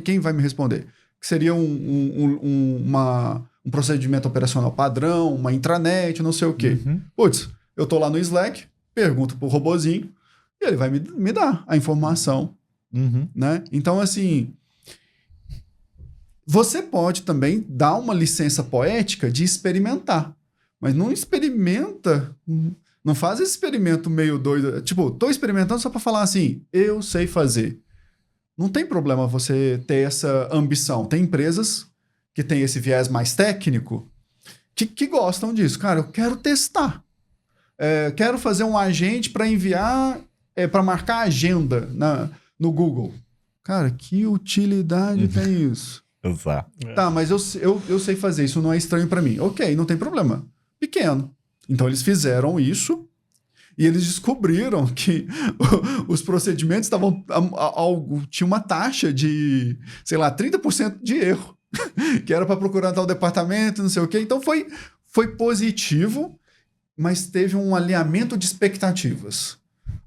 S1: Quem vai me responder? Que seria um procedimento operacional padrão, uma intranet, não sei o quê.
S2: Uhum.
S1: Putz, eu tô lá no Slack, pergunto pro robozinho, e ele vai me dar a informação.
S2: Uhum.
S1: Né? Então, assim, você pode também dar uma licença poética de experimentar, mas não experimenta, não faz esse experimento meio doido. Tipo, tô experimentando só para falar assim, eu sei fazer. Não tem problema você ter essa ambição. Tem empresas que têm esse viés mais técnico que gostam disso. Cara, eu quero testar. Quero fazer um agente para enviar, para marcar agenda no Google. Cara, que utilidade tem isso?
S2: Exato.
S1: Tá, mas eu sei fazer, isso não é estranho para mim. Ok, não tem problema. Pequeno. Então eles fizeram isso e eles descobriram que os procedimentos tinha uma taxa de, sei lá, 30% de erro. Que era para procurar tal departamento, não sei o quê. Então foi positivo, mas teve um alinhamento de expectativas.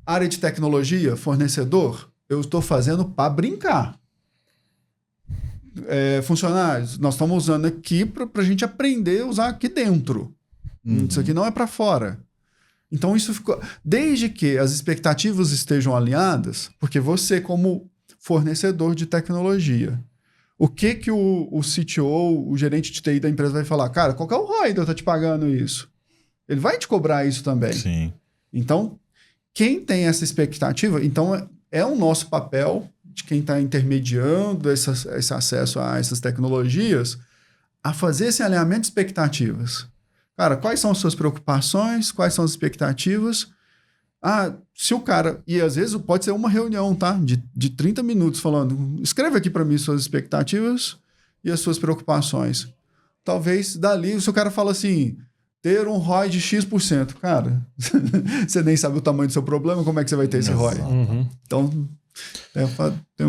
S1: Área de tecnologia, fornecedor, eu estou fazendo para brincar. Funcionários, nós estamos usando aqui para a gente aprender a usar aqui dentro. Uhum. Isso aqui não é para fora. Então isso ficou... Desde que as expectativas estejam alinhadas, porque você, como fornecedor de tecnologia, o que o CTO, o gerente de TI da empresa vai falar? Cara, qual que é o ROI de eu estar te pagando isso? Ele vai te cobrar isso também.
S2: Sim.
S1: Então, quem tem essa expectativa, então é o nosso papel de quem está intermediando esse acesso a essas tecnologias, a fazer esse alinhamento de expectativas. Cara, quais são as suas preocupações? Quais são as expectativas? Se o cara... E às vezes pode ser uma reunião, tá? De 30 minutos falando, escreve aqui para mim suas expectativas e as suas preocupações. Talvez dali, se o cara fala assim, ter um ROI de X%. Cara, você nem sabe o tamanho do seu problema, como é que você vai ter esse ROI?
S3: Uhum.
S1: Então... Tem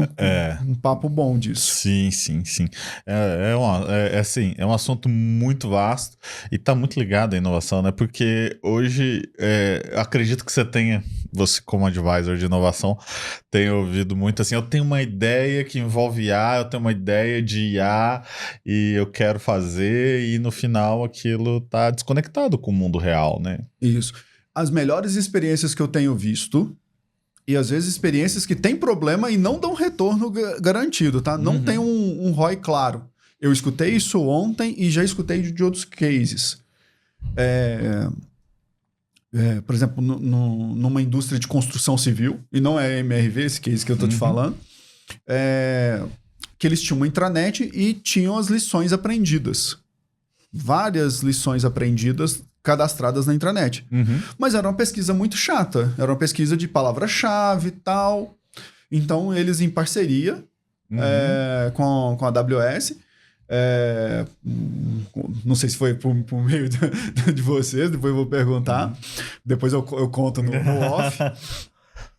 S1: um papo bom disso.
S2: Sim. É um assunto muito vasto e está muito ligado à inovação, né? Porque hoje, acredito que você como advisor de inovação, tem ouvido muito assim, eu tenho uma ideia que envolve IA, eu tenho uma ideia de IA e eu quero fazer, e no final aquilo está desconectado com o mundo real, né?
S1: Isso. As melhores experiências que eu tenho visto, e às vezes experiências que têm problema e não dão retorno garantido, tá? Não tem um ROI claro. Eu escutei isso ontem e já escutei de outros cases. Por exemplo, numa indústria de construção civil, e não é MRV esse case que eu tô te falando, que eles tinham uma intranet e tinham as lições aprendidas. Várias lições aprendidas cadastradas na intranet. Mas era uma pesquisa muito chata. Era uma pesquisa de palavra-chave e tal. Então, eles em parceria com a AWS, não sei se foi por meio de vocês, depois eu vou perguntar. Depois eu conto no off.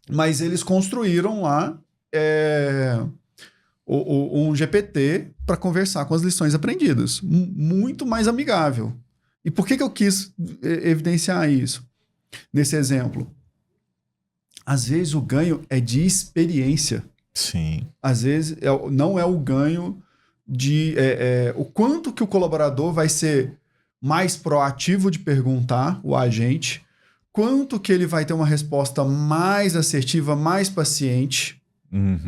S1: Mas eles construíram lá um GPT para conversar com as lições aprendidas. Muito mais amigável. E por que eu quis evidenciar isso? Nesse exemplo. Às vezes o ganho é de experiência.
S2: Sim.
S1: Às vezes não é o ganho de... o quanto que o colaborador vai ser mais proativo de perguntar, o agente, quanto que ele vai ter uma resposta mais assertiva, mais paciente.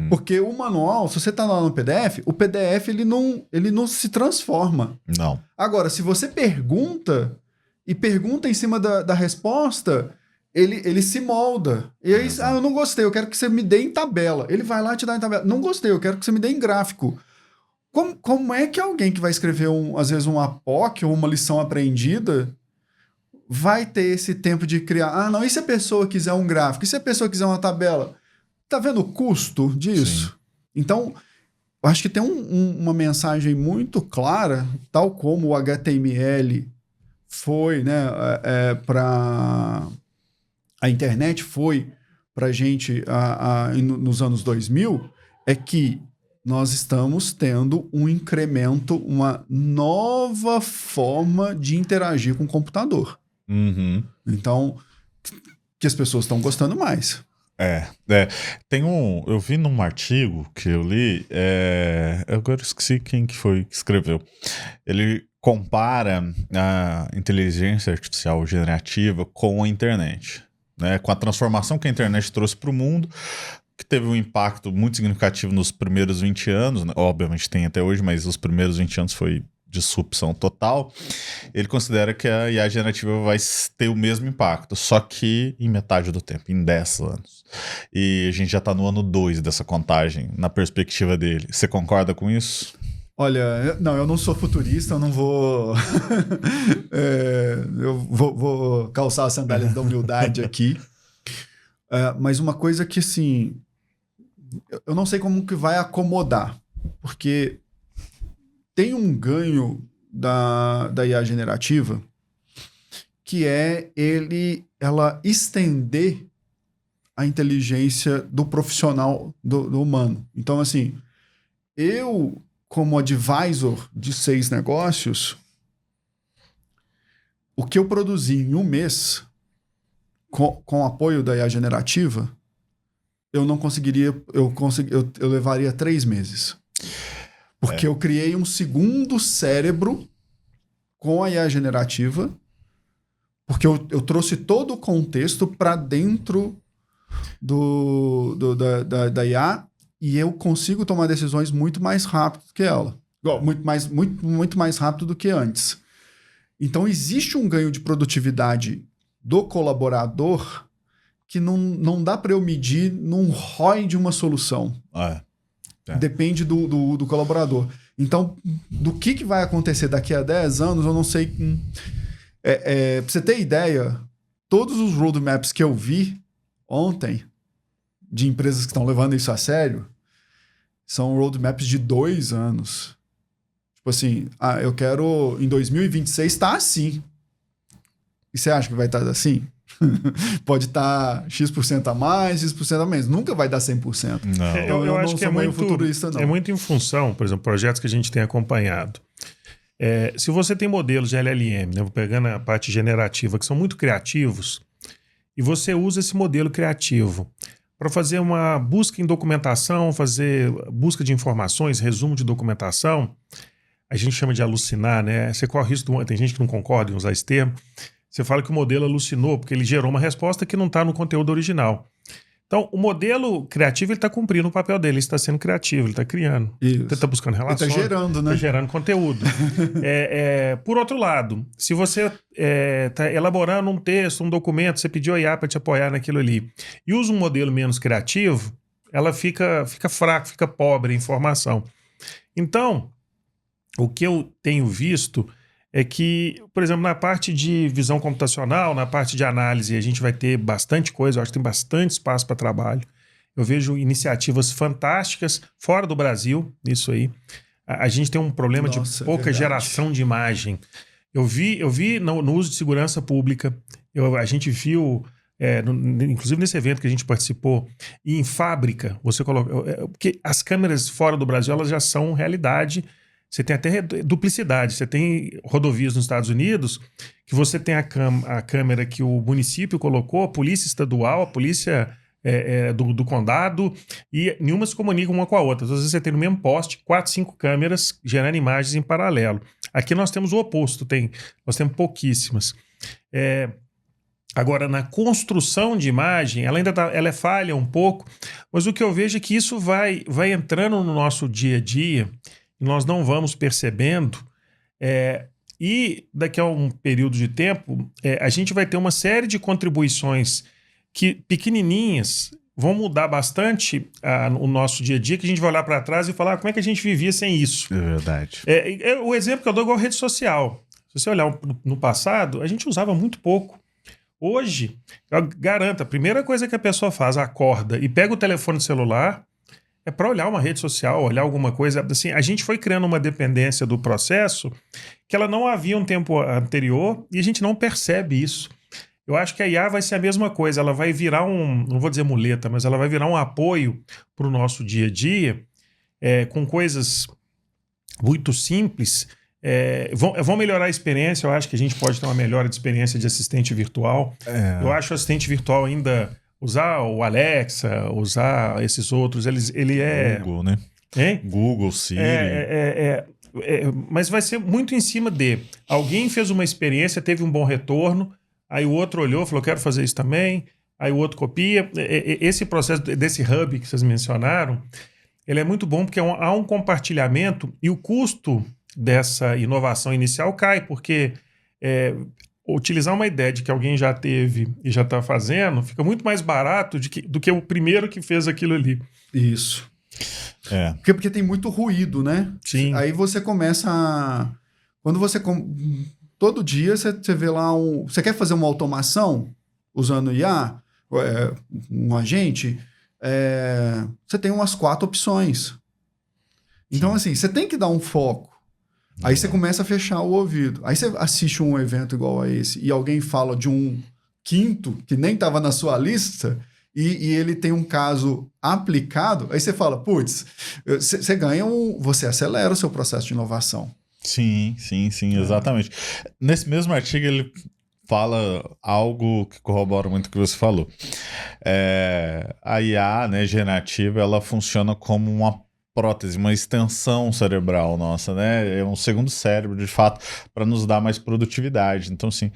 S1: Porque o manual, se você está lá no PDF, o PDF ele não se transforma.
S2: Não.
S1: Agora, se você pergunta em cima da resposta, ele se molda. E aí, eu não gostei, eu quero que você me dê em tabela. Ele vai lá e te dá em tabela. Não gostei, eu quero que você me dê em gráfico. Como é que alguém que vai escrever, às vezes, um APOC ou uma lição aprendida vai ter esse tempo de criar... não, e se a pessoa quiser um gráfico? E se a pessoa quiser uma tabela? Tá vendo o custo disso? Sim. Então, eu acho que tem uma mensagem muito clara, tal como o HTML foi, né, para... A internet foi para a gente nos anos 2000, é que nós estamos tendo um incremento, uma nova forma de interagir com o computador. Então, que as pessoas estão gostando mais.
S2: Eu vi num artigo que eu li, agora esqueci quem que foi que escreveu. Ele compara a inteligência artificial generativa com a internet, né? Com a transformação que a internet trouxe para o mundo, que teve um impacto muito significativo nos primeiros 20 anos, né? Obviamente tem até hoje, mas os primeiros 20 anos foi disrupção total. Ele considera que a IA generativa vai ter o mesmo impacto, só que em metade do tempo, em 10 anos. E a gente já está no ano 2 dessa contagem, na perspectiva dele. Você concorda com isso?
S1: Olha, eu não sou futurista, eu não vou... eu vou calçar as sandálias da humildade aqui. Mas uma coisa que, assim, eu não sei como que vai acomodar, porque tem um ganho da IA generativa que é ela estender a inteligência do profissional, do humano. Então, assim, eu, como advisor de 6 negócios, o que eu produzi em um mês, com o apoio da IA generativa, eu não conseguiria, eu levaria 3 meses. Porque eu criei um segundo cérebro com a IA generativa, porque eu trouxe todo o contexto para dentro da IA, e eu consigo tomar decisões muito mais rápido que ela. Muito mais rápido do que antes. Então, existe um ganho de produtividade do colaborador que não dá para eu medir num ROI de uma solução. Depende do colaborador. Então, do que vai acontecer daqui a 10 anos, eu não sei. Pra você ter ideia, todos os roadmaps que eu vi ontem, de empresas que estão levando isso a sério, são roadmaps de 2 anos. Tipo assim, eu quero em 2026 estar assim. E você acha que vai estar assim? Pode estar X% a mais, X% a menos. Nunca vai dar 100%.
S3: Não. Eu acho que é muito futurista, não. É muito em função, por exemplo, projetos que a gente tem acompanhado. Se você tem modelos de LLM, né, pegando a parte generativa, que são muito criativos, e você usa esse modelo criativo para fazer uma busca em documentação, fazer busca de informações, resumo de documentação, a gente chama de alucinar, né? Você corre risco, tem gente que não concorda em usar esse termo. Você fala que o modelo alucinou porque ele gerou uma resposta que não está no conteúdo original. Então, o modelo criativo está cumprindo o papel dele, ele está sendo criativo, ele está criando. Isso. Ele está buscando relações.
S1: Ele está gerando, né?
S3: Está gerando conteúdo. Por outro lado, se você está elaborando um texto, um documento, você pediu a IA para te apoiar naquilo ali, e usa um modelo menos criativo, ela fica fraca, fica pobre em informação. Então, o que eu tenho visto é que, por exemplo, na parte de visão computacional, na parte de análise, a gente vai ter bastante coisa, eu acho que tem bastante espaço para trabalho. Eu vejo iniciativas fantásticas fora do Brasil, nisso aí. A gente tem um problema de pouca geração de imagem. Eu vi no uso de segurança pública, a gente viu, inclusive nesse evento que a gente participou, e em fábrica, você coloca... Porque as câmeras fora do Brasil, elas já são realidade. Você tem até duplicidade. Você tem rodovias nos Estados Unidos que você tem a câmera que o município colocou, a polícia estadual, a polícia do condado, e nenhuma se comunica uma com a outra. Às vezes você tem no mesmo poste 4, 5 câmeras gerando imagens em paralelo. Aqui nós temos o oposto, nós temos pouquíssimas. Agora, na construção de imagem, ela ainda ela falha um pouco, mas o que eu vejo é que isso vai entrando no nosso dia a dia, nós não vamos percebendo, e daqui a um período de tempo, a gente vai ter uma série de contribuições que, pequenininhas, vão mudar bastante o nosso dia a dia, que a gente vai olhar para trás e falar como é que a gente vivia sem isso.
S2: É verdade.
S3: O exemplo que eu dou é igual a rede social. Se você olhar no passado, a gente usava muito pouco. Hoje, eu garanto, a primeira coisa que a pessoa faz, acorda e pega o telefone celular, é para olhar uma rede social, olhar alguma coisa. Assim, a gente foi criando uma dependência do processo que ela não havia um tempo anterior e a gente não percebe isso. Eu acho que a IA vai ser a mesma coisa. Ela vai virar não vou dizer muleta, mas ela vai virar um apoio para o nosso dia a dia, com coisas muito simples. Vão melhorar a experiência. Eu acho que a gente pode ter uma melhora de experiência de assistente virtual. Eu acho o assistente virtual ainda... Usar o Alexa, usar esses outros, ele é...
S2: Google, né? Google, Siri.
S3: Mas vai ser muito em cima de... Alguém fez uma experiência, teve um bom retorno, aí o outro olhou, falou, quero fazer isso também, aí o outro copia. Esse processo desse hub que vocês mencionaram, ele é muito bom porque há um compartilhamento e o custo dessa inovação inicial cai, porque... utilizar uma ideia de que alguém já teve e já está fazendo, fica muito mais barato do que o primeiro que fez aquilo ali.
S1: Isso. Porque tem muito ruído, né?
S3: Sim.
S1: Aí você começa a... Quando você... Todo dia você vê lá Você quer fazer uma automação usando IA, um agente, você tem umas 4 opções. Então, assim, você tem que dar um foco. Aí você começa a fechar o ouvido. Aí você assiste um evento igual a esse e alguém fala de um quinto que nem estava na sua lista e ele tem um caso aplicado, aí você fala, putz, você ganha você acelera o seu processo de inovação.
S2: Sim, exatamente. Nesse mesmo artigo ele fala algo que corrobora muito o que você falou. A IA, né, generativa, ela funciona como uma prótese, uma extensão cerebral nossa, né? É um segundo cérebro, de fato, para nos dar mais produtividade. Então, assim,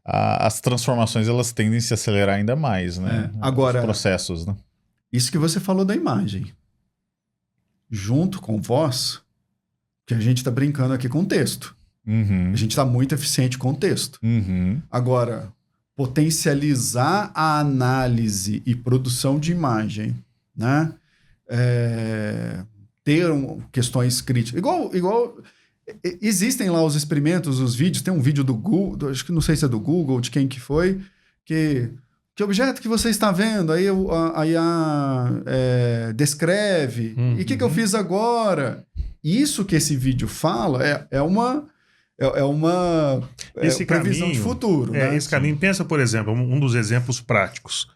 S2: as transformações, elas tendem a se acelerar ainda mais, né?
S1: Agora,
S2: os processos, né?
S1: Isso que você falou da imagem, junto com voz, que a gente está brincando aqui com texto. A gente está muito eficiente com texto. Agora, potencializar a análise e produção de imagem, né? ter questões críticas. Igual existem lá os experimentos, os vídeos. Tem um vídeo do Google, acho que não sei se é do Google, de quem que foi, que objeto que você está vendo? Aí descreve. E o que eu fiz agora? Isso que esse vídeo fala é uma previsão de futuro. Né?
S3: Esse caminho, pensa, por exemplo, um dos exemplos práticos.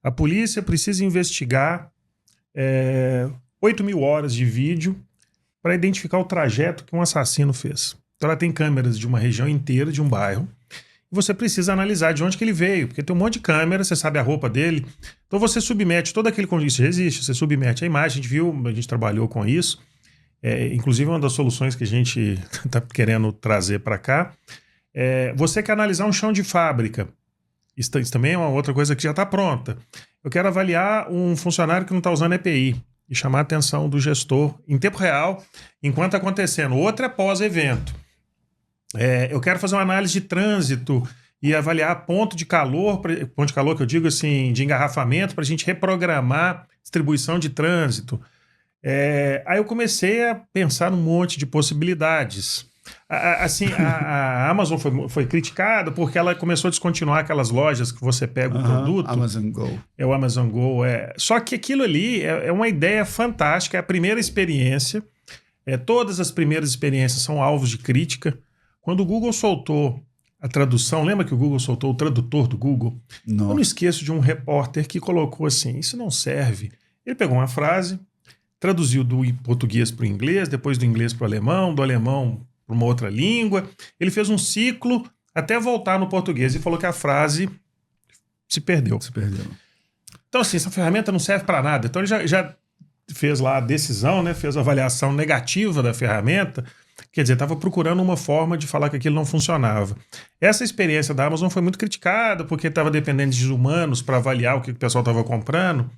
S3: A polícia precisa investigar 8.000 horas de vídeo para identificar o trajeto que um assassino fez. Então ela tem câmeras de uma região inteira, de um bairro, e você precisa analisar de onde que ele veio, porque tem um monte de câmera, você sabe a roupa dele. Então você submete todo aquele... Isso já existe, você submete a imagem, a gente trabalhou com isso. Inclusive uma das soluções que a gente está querendo trazer para cá. Você quer analisar um chão de fábrica. Isso também é uma outra coisa que já está pronta. Eu quero avaliar um funcionário que não está usando EPI e chamar a atenção do gestor em tempo real, enquanto está acontecendo. Outra é pós-evento. Eu quero fazer uma análise de trânsito e avaliar ponto de calor que eu digo assim, de engarrafamento, para a gente reprogramar distribuição de trânsito. Aí eu comecei a pensar num monte de possibilidades. A Amazon foi criticada porque ela começou a descontinuar aquelas lojas que você pega o produto.
S1: Amazon Go.
S3: O Amazon Go. Só que aquilo ali é uma ideia fantástica, é a primeira experiência. Todas as primeiras experiências são alvos de crítica. Quando o Google soltou a tradução, lembra que o Google soltou o tradutor do Google?
S1: Não.
S3: Eu não esqueço de um repórter que colocou assim, isso não serve. Ele pegou uma frase, traduziu do português para o inglês, depois do inglês para o alemão, do alemão para uma outra língua. Ele fez um ciclo até voltar no português e falou que a frase se perdeu. Então, assim, essa ferramenta não serve para nada. Então, ele já fez lá a decisão, né? Fez a avaliação negativa da ferramenta. Quer dizer, estava procurando uma forma de falar que aquilo não funcionava. Essa experiência da Amazon foi muito criticada porque estava dependendo de humanos para avaliar o que o pessoal estava comprando.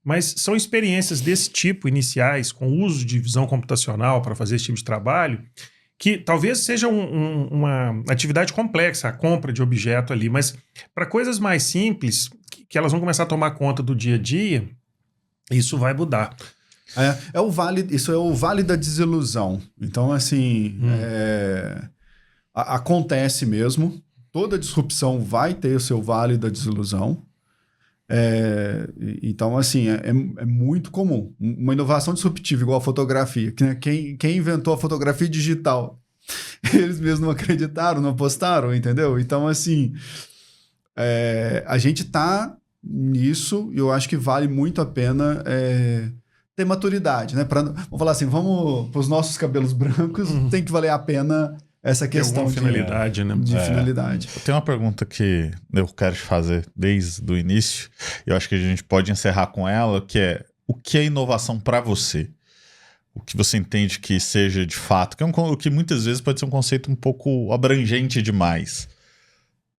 S3: Mas são experiências desse tipo, iniciais, com uso de visão computacional para fazer esse tipo de trabalho, que talvez seja uma atividade complexa, a compra de objeto ali, mas para coisas mais simples, que elas vão começar a tomar conta do dia a dia, isso vai mudar.
S1: Isso é o vale da desilusão. Então, assim, acontece mesmo. Toda disrupção vai ter o seu vale da desilusão. Então, assim, é muito comum. Uma inovação disruptiva, igual a fotografia. Né? Quem inventou a fotografia digital? Eles mesmos não acreditaram, não apostaram, entendeu? Então, assim, a gente tá nisso e eu acho que vale muito a pena ter maturidade, né? Vamos falar assim, vamos para os nossos cabelos brancos, tem que valer a pena essa questão de
S3: finalidade, né?
S1: De finalidade.
S2: Eu tenho uma pergunta que eu quero te fazer desde o início, e eu acho que a gente pode encerrar com ela, que é: o que é inovação para você? O que você entende que seja de fato? Que o que muitas vezes pode ser um conceito um pouco abrangente demais.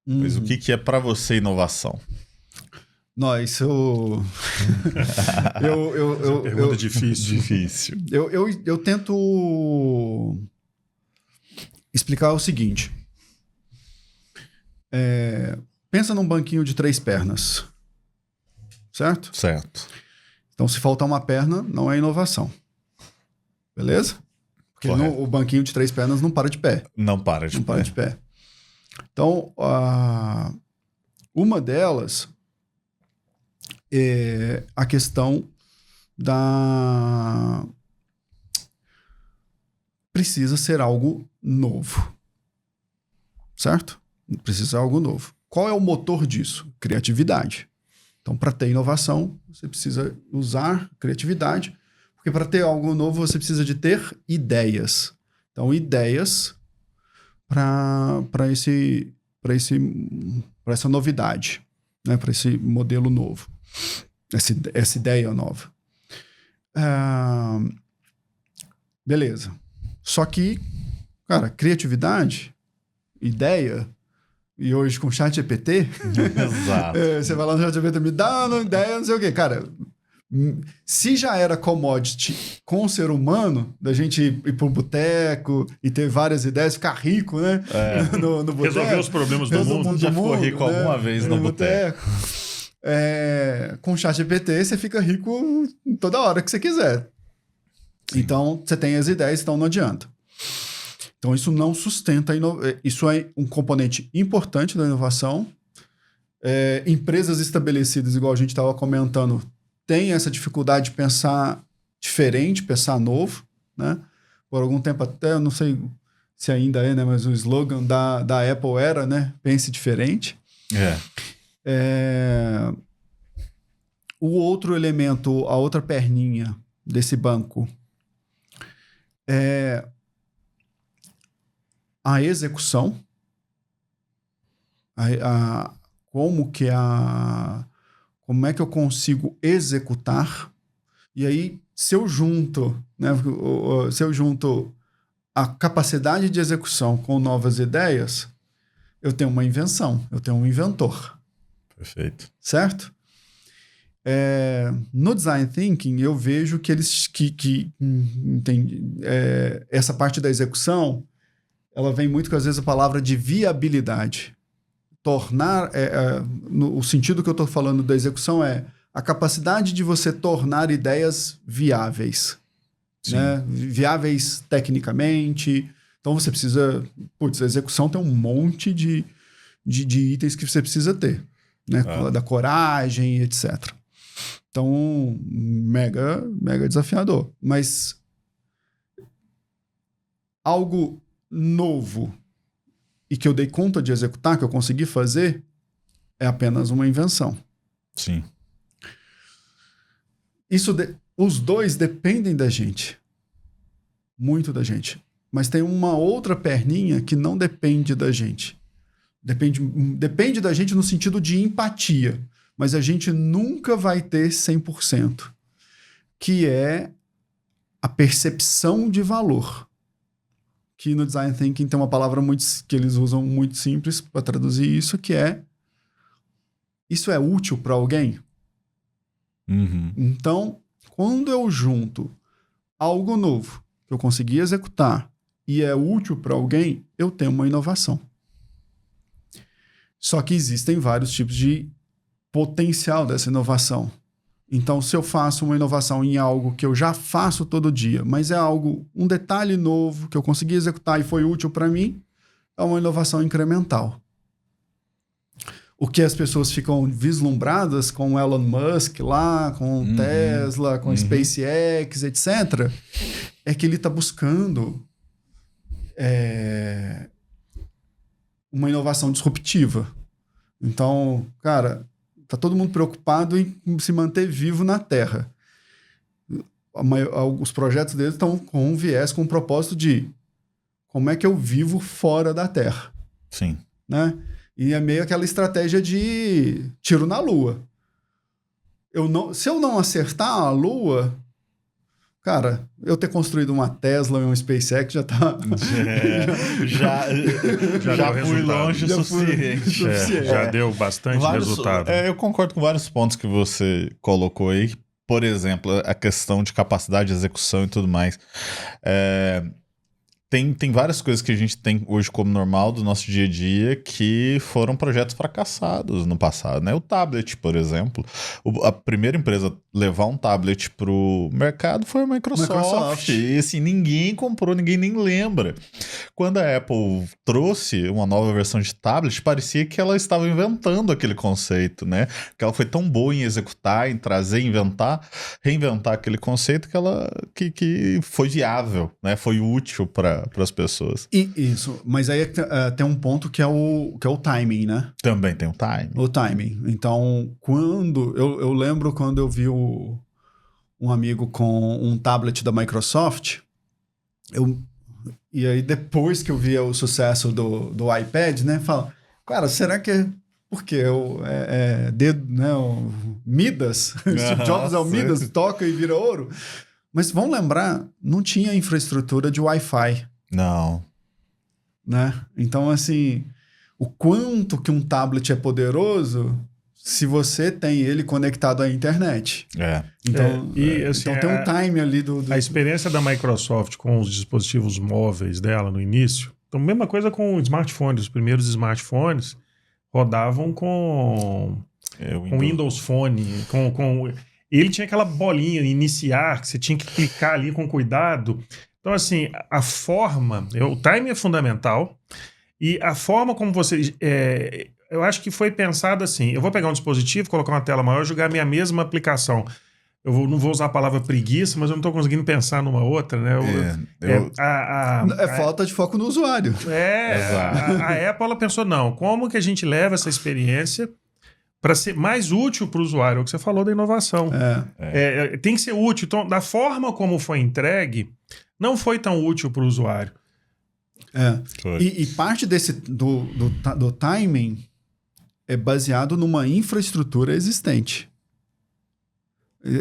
S2: Mas o que é para você inovação?
S1: Não, isso...
S3: pergunta difícil.
S1: Eu tento explicar o seguinte. Pensa num banquinho de 3 pernas. Certo?
S2: Certo.
S1: Então, se faltar uma perna, não é inovação. Beleza? Porque o banquinho de 3 pernas não para de pé.
S2: Não para de pé.
S1: Então, uma delas é a questão da... Precisa ser algo novo. Certo? Precisa ser algo novo. Qual é o motor disso? Criatividade. Então, para ter inovação, você precisa usar criatividade, porque para ter algo novo, você precisa de ter ideias. Então, ideias para essa novidade, né? Para esse modelo novo, essa ideia nova. Beleza. Só que, cara, criatividade, ideia, e hoje com o ChatGPT,
S2: exato.
S1: Você vai lá no ChatGPT, me dá uma ideia, não sei o quê. Cara, se já era commodity com o ser humano, da gente ir pro boteco e ter várias ideias, ficar rico, né? No boteco.
S3: Resolver os problemas do mundo.
S2: Já ficou rico alguma vez no boteco.
S1: Com o ChatGPT, você fica rico toda hora que você quiser.
S2: Sim.
S1: Então, você tem as ideias, então não adianta. Então, isso não sustenta isso é um componente importante da inovação. Empresas estabelecidas, igual a gente estava comentando, têm essa dificuldade de pensar diferente, pensar novo, né? Por algum tempo até, eu não sei se ainda é, né? Mas o slogan da Apple era, né? Pense diferente. O outro elemento, a outra perninha desse banco é a execução. Como é que eu consigo executar? E aí, se eu junto a capacidade de execução com novas ideias, eu tenho uma invenção, eu tenho um inventor.
S2: Perfeito.
S1: Certo? No Design Thinking, eu vejo que essa parte da execução, ela vem muito com, às vezes, a palavra de viabilidade. O sentido que eu estou falando da execução é a capacidade de você tornar ideias viáveis. Né? Viáveis tecnicamente. Então, você precisa... a execução tem um monte de itens que você precisa ter. Né? Da coragem, etc. Então, mega desafiador. Mas algo novo e que eu dei conta de executar, que eu consegui fazer, é apenas uma invenção.
S2: Sim.
S1: Os dois dependem da gente. Muito da gente. Mas tem uma outra perninha que não depende da gente. Depende da gente no sentido de empatia. Mas a gente nunca vai ter 100%. Que é a percepção de valor. Que no Design Thinking tem uma palavra que eles usam muito simples para traduzir isso, que é: isso é útil para alguém?
S2: Uhum.
S1: Então, quando eu junto algo novo que eu consegui executar e é útil para alguém, eu tenho uma inovação. Só que existem vários tipos de potencial dessa inovação. Então, se eu faço uma inovação em algo que eu já faço todo dia, mas é um detalhe novo que eu consegui executar e foi útil para mim, é uma inovação incremental. O que as pessoas ficam vislumbradas com o Elon Musk lá, com o Tesla, com o SpaceX, etc., é que ele está buscando uma inovação disruptiva. Então, cara, tá todo mundo preocupado em se manter vivo na Terra. Os projetos deles estão com um viés, com um propósito de como é que eu vivo fora da Terra.
S2: Sim.
S1: Né? E é meio aquela estratégia de tiro na Lua. Se eu não acertar a Lua, cara, eu ter construído uma Tesla e um SpaceX já tá...
S2: Já fui longe o suficiente.
S3: Já deu bastante resultado.
S2: Eu concordo com vários pontos que você colocou aí. Por exemplo, a questão de capacidade de execução e tudo mais. Tem várias coisas que a gente tem hoje como normal do nosso dia a dia que foram projetos fracassados no passado, né? O tablet, por exemplo. A primeira empresa a levar um tablet pro mercado foi a Microsoft. E assim, ninguém comprou, ninguém nem lembra. Quando a Apple trouxe uma nova versão de tablet, parecia que ela estava inventando aquele conceito, né? Que ela foi tão boa em executar, em trazer, reinventar aquele conceito que foi viável, né? Foi útil para as pessoas.
S1: Isso, mas aí tem um ponto que é o timing, né?
S2: Também tem o timing.
S1: O timing. Então, eu lembro quando eu vi um amigo com um tablet da Microsoft, e aí depois que eu vi o sucesso do iPad, né, falo, cara, será que porque dedo, né, o Midas, Steve Jobs é o Midas, toca e vira ouro. Mas vamos lembrar, não tinha infraestrutura de Wi-Fi.
S2: Não.
S1: Né? Então, assim, o quanto que um tablet é poderoso se você tem ele conectado à internet. Então,
S3: assim,
S1: tem um time ali
S3: A experiência da Microsoft com os dispositivos móveis dela no início, então, mesma coisa com smartphones. Os primeiros smartphones rodavam com Windows Phone, Ele tinha aquela bolinha iniciar, que você tinha que clicar ali com cuidado. Então, assim, a forma... o timing é fundamental. E a forma como você... eu acho que foi pensado assim, eu vou pegar um dispositivo, colocar uma tela maior e jogar a minha mesma aplicação. Não vou usar a palavra preguiça, mas eu não estou conseguindo pensar numa outra, né?
S1: Falta de foco no usuário.
S3: A Apple ela pensou, não, como que a gente leva essa experiência para ser mais útil para o usuário? É o que você falou da inovação. Tem que ser útil. Então, da forma como foi entregue, não foi tão útil para o usuário.
S1: E parte do timing é baseado numa infraestrutura existente.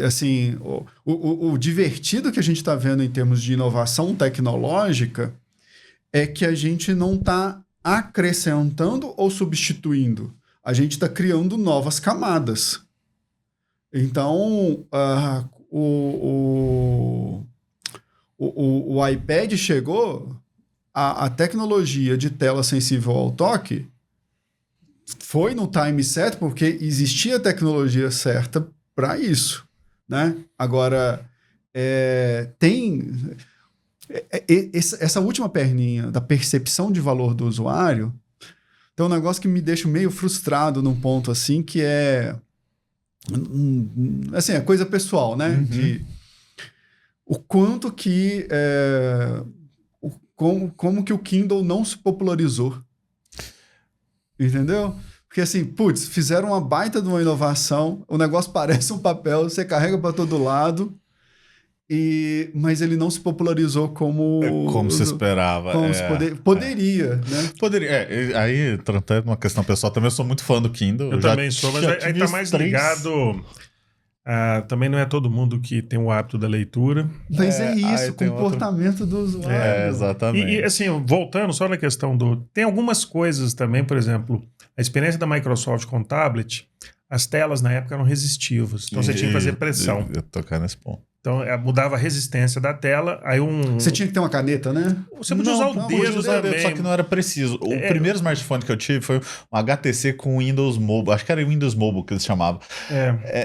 S1: Assim, o divertido que a gente está vendo em termos de inovação tecnológica é que a gente não está acrescentando ou substituindo. A gente está criando novas camadas. Então, o iPad chegou, a tecnologia de tela sensível ao toque foi no time certo, porque existia a tecnologia certa para isso. Né? Agora, essa última perninha da percepção de valor do usuário, tem um negócio que me deixa meio frustrado num ponto assim, que assim, é coisa pessoal, né? De o quanto que como que o Kindle não se popularizou. Entendeu? Porque assim, putz, fizeram uma baita de uma inovação, o negócio parece um papel, você carrega para todo lado, mas ele não se popularizou como
S2: se esperava.
S1: Poderia, né?
S2: Poderia. Aí, tratando uma questão pessoal, também eu sou muito fã do Kindle.
S3: Eu também sou, mas aí tá mais ligado... também não é todo mundo que tem o hábito da leitura.
S1: Mas o comportamento do usuário.
S2: Exatamente.
S3: E assim, voltando só na questão tem algumas coisas também, por exemplo, a experiência da Microsoft com o tablet, as telas na época eram resistivas. Então você tinha que fazer pressão.
S2: Eu tocar nesse ponto.
S3: Então mudava a resistência da tela, aí
S1: Você tinha que ter uma caneta, né?
S3: Você podia usar o dedo também.
S2: Só que não era preciso. O primeiro smartphone que eu tive foi um HTC com Windows Mobile. Acho que era Windows Mobile que eles chamavam.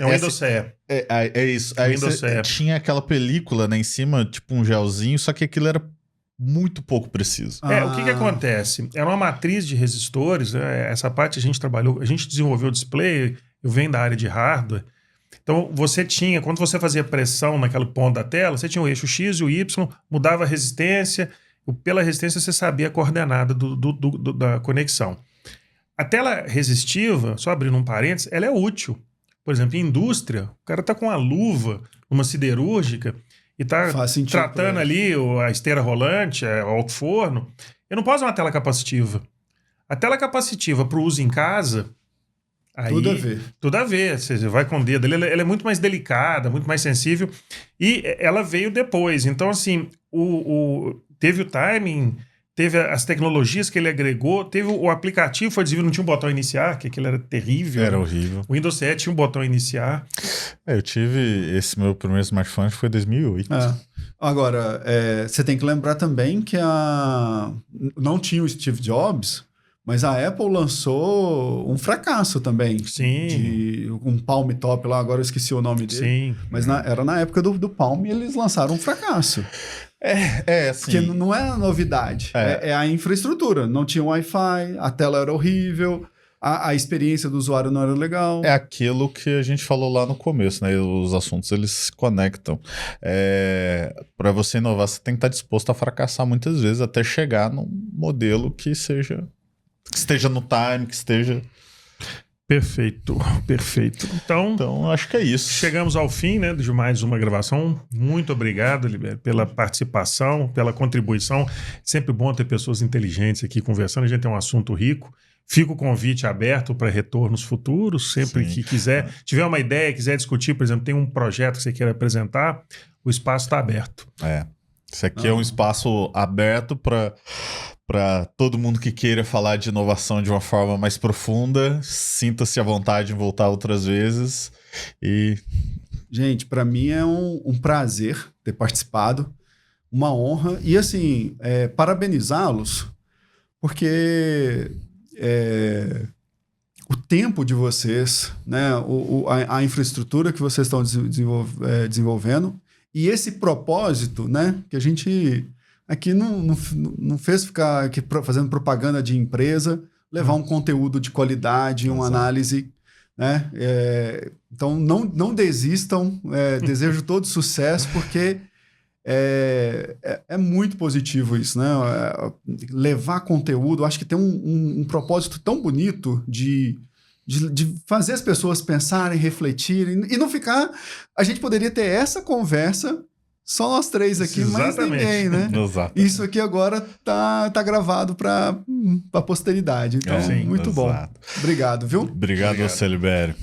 S3: O Windows CE.
S2: É isso. Aí você tinha aquela película, né, em cima, tipo um gelzinho, só que aquilo era muito pouco preciso.
S3: O que acontece? Era uma matriz de resistores, essa parte a gente trabalhou, a gente desenvolveu o display, eu venho da área de hardware. Então, você tinha, quando você fazia pressão naquele ponto da tela, você tinha o eixo X e o Y, mudava a resistência, pela resistência você sabia a coordenada da conexão. A tela resistiva, só abrindo um parênteses, ela é útil. Por exemplo, em indústria, o cara está com uma luva, uma siderúrgica, e está tratando ali a esteira rolante, o forno. Eu não posso usar uma tela capacitiva. A tela capacitiva para o uso em casa... Aí, tudo a ver. Você vai com o dedo. Ela é muito mais delicada, muito mais sensível. E ela veio depois. Então, assim, teve o timing, teve as tecnologias que ele agregou, teve o aplicativo, foi desenvolvido, não tinha um botão iniciar, que aquilo era terrível.
S2: Era horrível.
S3: O Windows 7 tinha um botão iniciar.
S2: Eu tive esse meu primeiro smartphone, foi em 2008.
S1: Agora, você tem que lembrar também que não tinha o Steve Jobs, mas a Apple lançou um fracasso também.
S3: Sim.
S1: Um Palm Top lá, agora eu esqueci o nome dele.
S3: Sim.
S1: Mas era na época do Palm e eles lançaram um fracasso.
S2: Assim.
S1: Porque não é novidade. É a infraestrutura. Não tinha Wi-Fi, a tela era horrível, a experiência do usuário não era legal.
S2: É aquilo que a gente falou lá no começo, né? Os assuntos, eles se conectam. Para você inovar, você tem que estar disposto a fracassar muitas vezes até chegar num modelo que esteja no time, que esteja...
S3: Perfeito. Então,
S2: acho que é isso.
S3: Chegamos ao fim, né, de mais uma gravação. Muito obrigado, Libério, pela participação, pela contribuição. Sempre bom ter pessoas inteligentes aqui conversando. A gente tem um assunto rico. Fica o convite aberto para retornos futuros. Sempre que quiser, tiver uma ideia, quiser discutir, por exemplo, tem um projeto que você queira apresentar, o espaço está aberto.
S2: Isso aqui é um espaço aberto para todo mundo que queira falar de inovação de uma forma mais profunda. Sinta-se à vontade em voltar outras vezes.
S1: Gente, para mim é um prazer ter participado, uma honra. E assim, parabenizá-los, porque o tempo de vocês, né? A infraestrutura que vocês estão desenvolvendo e esse propósito, né? Que a gente aqui não fez ficar aqui fazendo propaganda de empresa, levar um conteúdo de qualidade, uma análise, né? Então, não desistam, desejo todo sucesso, porque é muito positivo isso, né? Levar conteúdo, acho que tem um propósito tão bonito de fazer as pessoas pensarem, refletirem, e não ficar... A gente poderia ter essa conversa... Só nós três aqui, mas ninguém, né?
S2: Exato.
S1: Isso aqui agora tá gravado para a posteridade. Então, muito bom. Obrigado, viu?
S2: Obrigado, Celibério.